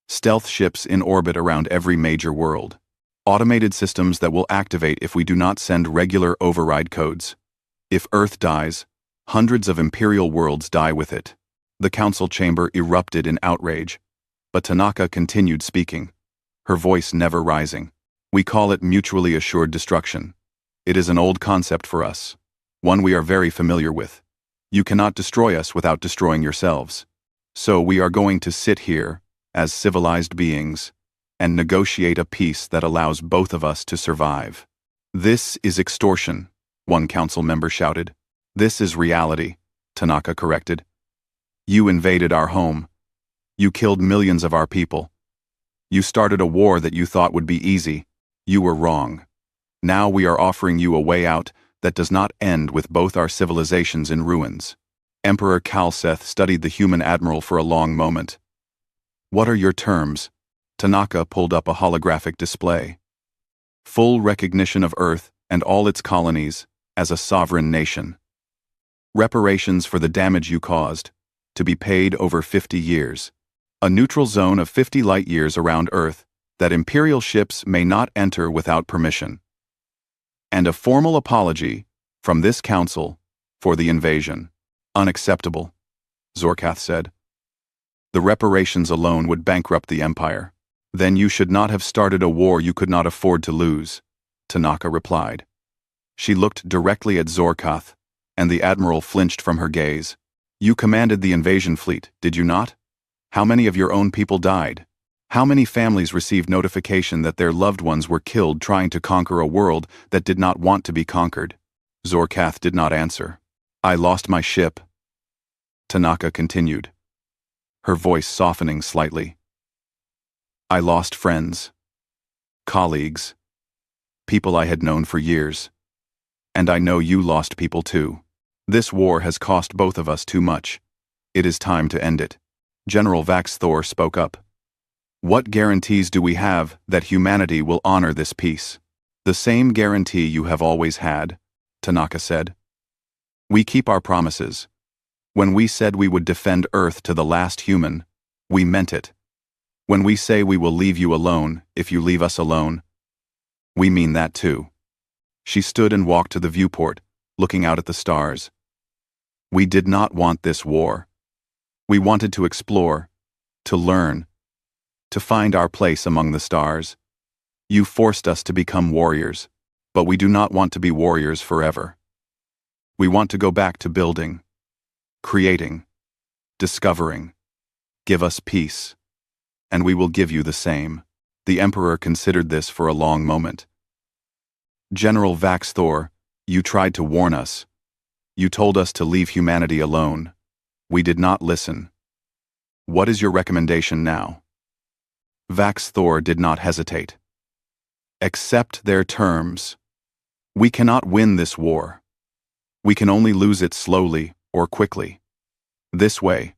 Stealth ships in orbit around every major world. Automated systems that will activate if we do not send regular override codes. If Earth dies, hundreds of Imperial worlds die with it." The council chamber erupted in outrage, but Tanaka continued speaking, her voice never rising. "We call it mutually assured destruction. It is an old concept for us, one we are very familiar with. You cannot destroy us without destroying yourselves. So we are going to sit here, as civilized beings, and negotiate a peace that allows both of us to survive." "This is extortion," one council member shouted. "This is reality," Tanaka corrected. "You invaded our home. You killed millions of our people. You started a war that you thought would be easy. You were wrong. Now we are offering you a way out that does not end with both our civilizations in ruins." Emperor Kalseth studied the human admiral for a long moment. "What are your terms?" Tanaka pulled up a holographic display. "Full recognition of Earth and all its colonies as a sovereign nation. Reparations for the damage you caused, to be paid over 50 years. A neutral zone of 50 light-years around Earth that Imperial ships may not enter without permission. And a formal apology from this council for the invasion." "Unacceptable," Zorkath said. "The reparations alone would bankrupt the Empire." "Then you should not have started a war you could not afford to lose," Tanaka replied. She looked directly at Zorkath, and the Admiral flinched from her gaze. "You commanded the invasion fleet, did you not? How many of your own people died? How many families received notification that their loved ones were killed trying to conquer a world that did not want to be conquered?" Zorkath did not answer. "I lost my ship," Tanaka continued, her voice softening slightly. "I lost friends, colleagues, people I had known for years. And I know you lost people too. This war has cost both of us too much. It is time to end it." General Vax Thor spoke up. "What guarantees do we have that humanity will honor this peace?" "The same guarantee you have always had," Tanaka said. "We keep our promises. When we said we would defend Earth to the last human, we meant it. When we say we will leave you alone if you leave us alone, we mean that too." She stood and walked to the viewport, looking out at the stars. "We did not want this war. We wanted to explore, to learn, to find our place among the stars. You forced us to become warriors, but we do not want to be warriors forever. We want to go back to building, creating, discovering. Give us peace, and we will give you the same." The Emperor considered this for a long moment. "General Vax Thor, you tried to warn us. You told us to leave humanity alone. We did not listen. What is your recommendation now? Vax Thor did not hesitate. Accept their terms. We cannot win this war. We can only lose it slowly or quickly. This way,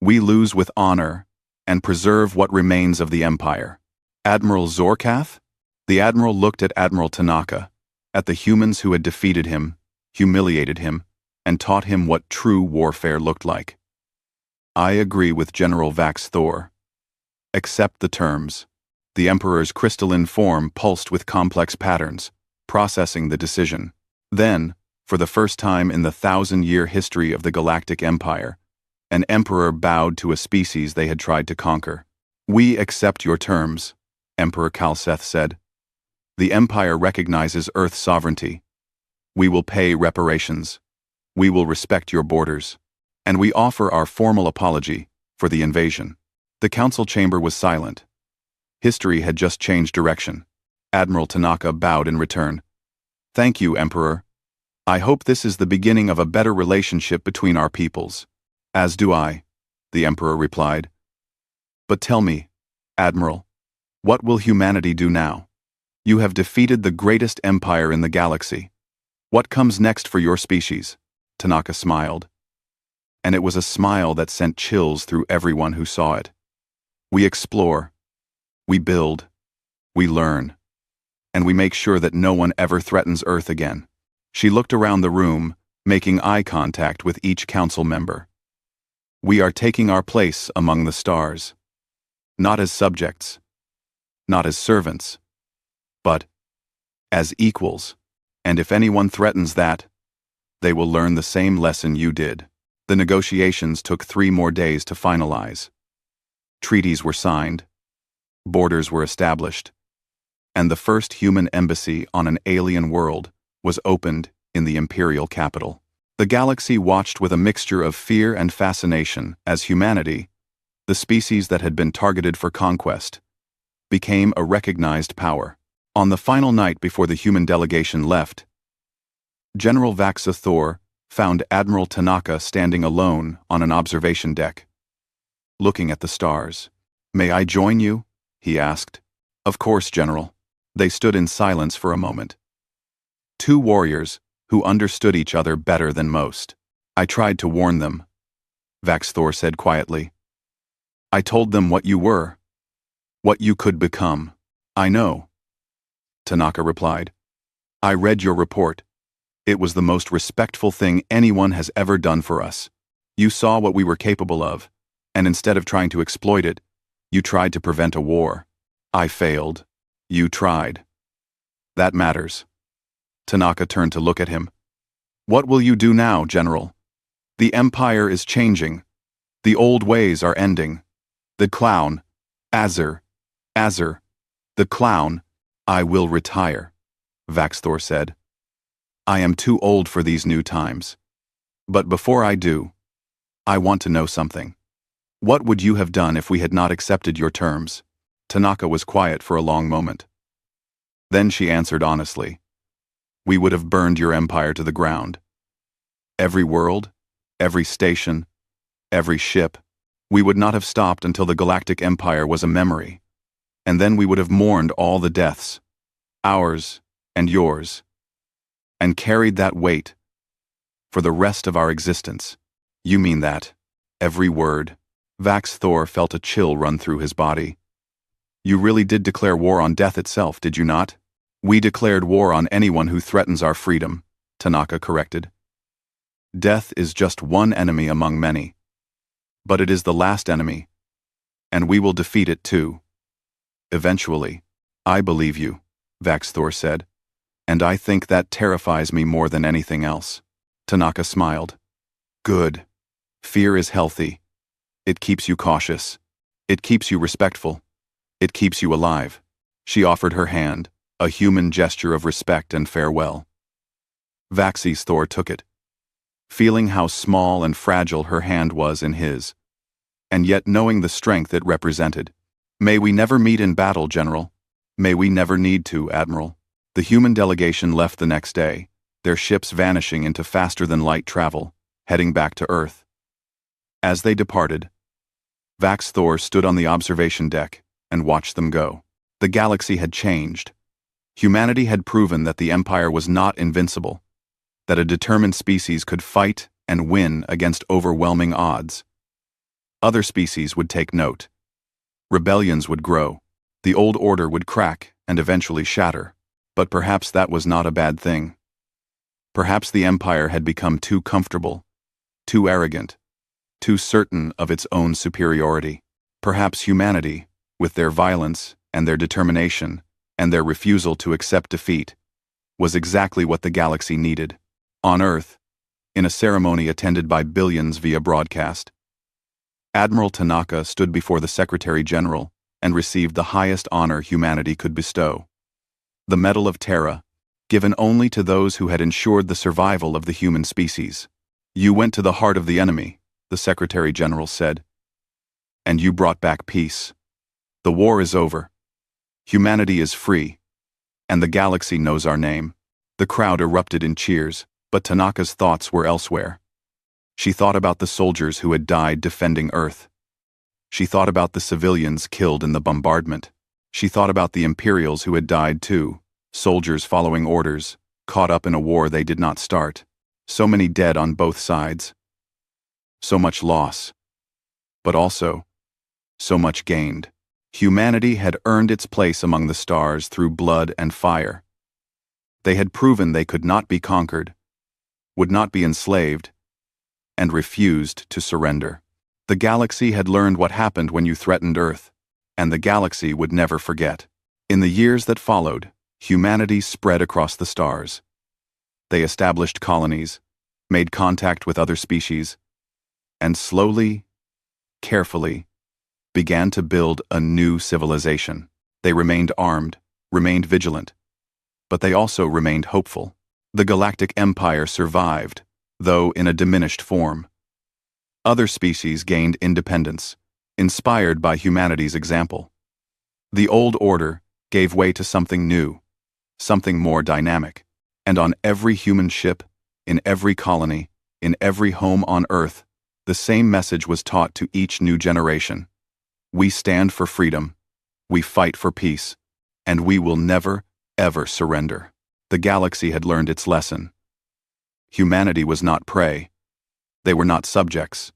we lose with honor and preserve what remains of the Empire. Admiral Zorkath? The Admiral looked at Admiral Tanaka, at the humans who had defeated him, humiliated him, and taught him what true warfare looked like. I agree with General Vax Thor. Accept the terms. The Emperor's crystalline form pulsed with complex patterns, processing the decision. Then, for the first time in the 1,000-year history of the Galactic Empire, an Emperor bowed to a species they had tried to conquer. We accept your terms, Emperor Kalseth said. The Empire recognizes Earth's sovereignty. We will pay reparations. We will respect your borders. And we offer our formal apology for the invasion. The council chamber was silent. History had just changed direction. Admiral Tanaka bowed in return. Thank you, Emperor. I hope this is the beginning of a better relationship between our peoples. As do I, the Emperor replied. But tell me, Admiral, what will humanity do now? You have defeated the greatest empire in the galaxy. What comes next for your species? Tanaka smiled. And it was a smile that sent chills through everyone who saw it. We explore. We build. We learn. And we make sure that no one ever threatens Earth again. She looked around the room, making eye contact with each council member. We are taking our place among the stars. Not as subjects. Not as servants. But as equals. And if anyone threatens that, they will learn the same lesson you did. The negotiations took 3 more days to finalize. Treaties were signed. Borders were established. And the first human embassy on an alien world was opened in the imperial capital. The galaxy watched with a mixture of fear and fascination as humanity, the species that had been targeted for conquest, became a recognized power. On the final night before the human delegation left, General Vaxa Thor found Admiral Tanaka standing alone on an observation deck, looking at the stars. May I join you? He asked. Of course, General. They stood in silence for a moment. 2 warriors who understood each other better than most. I tried to warn them, Vax Thor said quietly. I told them what you were, what you could become. I know, Tanaka replied. I read your report. It was the most respectful thing anyone has ever done for us. You saw what we were capable of, and instead of trying to exploit it, you tried to prevent a war. I failed. You tried. That matters. Tanaka turned to look at him. What will you do now, General? The Empire is changing. The old ways are ending. The clown, Azur, the clown, I will retire, Vax Thor said. I am too old for these new times. But before I do, I want to know something. What would you have done if we had not accepted your terms? Tanaka was quiet for a long moment. Then she answered honestly. We would have burned your empire to the ground. Every world, every station, every ship. We would not have stopped until the Galactic Empire was a memory. And then we would have mourned all the deaths, ours and yours, and carried that weight for the rest of our existence. You mean that? Every word. Vax Thor felt a chill run through his body. You really did declare war on death itself, did you not? We declared war on anyone who threatens our freedom, Tanaka corrected. Death is just one enemy among many. But it is the last enemy, and we will defeat it too. Eventually. I believe you, Vax Thor said, and I think that terrifies me more than anything else. Tanaka smiled. Good. Fear is healthy. It keeps you cautious. It keeps you respectful. It keeps you alive. She offered her hand, a human gesture of respect and farewell. Vaxis Thor took it, feeling how small and fragile her hand was in his, and yet knowing the strength it represented. May we never meet in battle, General. May we never need to, Admiral. The human delegation left the next day, their ships vanishing into faster-than-light travel, heading back to Earth. As they departed, Vax Thor stood on the observation deck and watched them go. The galaxy had changed. Humanity had proven that the Empire was not invincible, that a determined species could fight and win against overwhelming odds. Other species would take note. Rebellions would grow. The old order would crack and eventually shatter. But perhaps that was not a bad thing. Perhaps the Empire had become too comfortable, too arrogant, too certain of its own superiority. Perhaps humanity, with their violence and their determination and their refusal to accept defeat, was exactly what the galaxy needed. On Earth, in a ceremony attended by billions via broadcast, Admiral Tanaka stood before the Secretary General and received the highest honor humanity could bestow: the Medal of Terra, given only to those who had ensured the survival of the human species. "You went to the heart of the enemy," the Secretary General said, "and you brought back peace. The war is over. Humanity is free, and the galaxy knows our name." The crowd erupted in cheers, but Tanaka's thoughts were elsewhere. She thought about the soldiers who had died defending Earth. She thought about the civilians killed in the bombardment. She thought about the Imperials who had died too, soldiers following orders, caught up in a war they did not start. So many dead on both sides. So much loss. But also, so much gained. Humanity had earned its place among the stars through blood and fire. They had proven they could not be conquered, would not be enslaved, and refused to surrender. The galaxy had learned what happened when you threatened Earth, and the galaxy would never forget. In the years that followed, humanity spread across the stars. They established colonies, made contact with other species, and slowly, carefully, began to build a new civilization. They remained armed, remained vigilant, but they also remained hopeful. The Galactic Empire survived, though in a diminished form. Other species gained independence, inspired by humanity's example. The old order gave way to something new, something more dynamic. And on every human ship, in every colony, in every home on Earth, the same message was taught to each new generation. We stand for freedom, we fight for peace, and we will never, ever surrender. The galaxy had learned its lesson. Humanity was not prey. They were not subjects.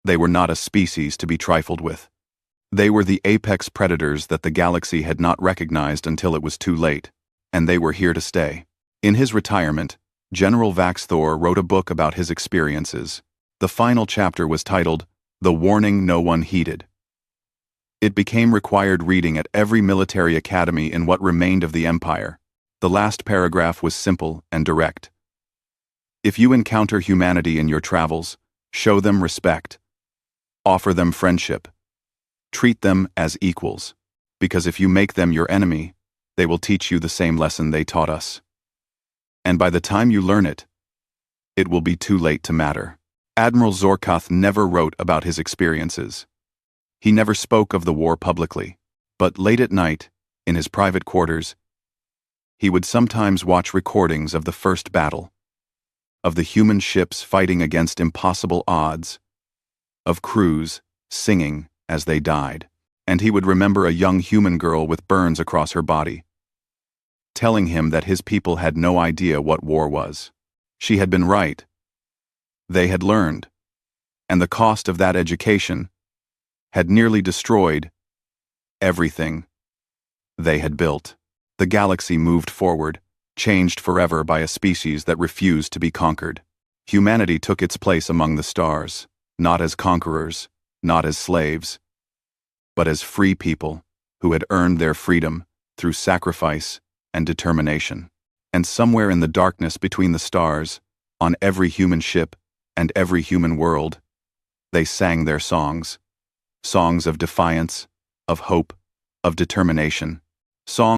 They were not a species to be trifled with. They were the apex predators that the galaxy had not recognized until it was too late, and they were here to stay. In his retirement, General Vax Thor wrote a book about his experiences. The final chapter was titled, "The Warning No One Heeded." It became required reading at every military academy in what remained of the Empire. The last paragraph was simple and direct. If you encounter humanity in your travels, show them respect. Offer them friendship. Treat them as equals, because if you make them your enemy, they will teach you the same lesson they taught us. And by the time you learn it, it will be too late to matter. Admiral Zorkoth never wrote about his experiences. He never spoke of the war publicly, but late at night, in his private quarters, he would sometimes watch recordings of the first battle, of the human ships fighting against impossible odds, of crews singing as they died, and he would remember a young human girl with burns across her body, telling him that his people had no idea what war was. She had been right. They had learned, and the cost of that education had nearly destroyed everything they had built. The galaxy moved forward, changed forever by a species that refused to be conquered. Humanity took its place among the stars, not as conquerors, not as slaves, but as free people who had earned their freedom through sacrifice and determination. And somewhere in the darkness between the stars, on every human ship and every human world, they sang their songs. Songs of defiance, of hope, of determination. Songs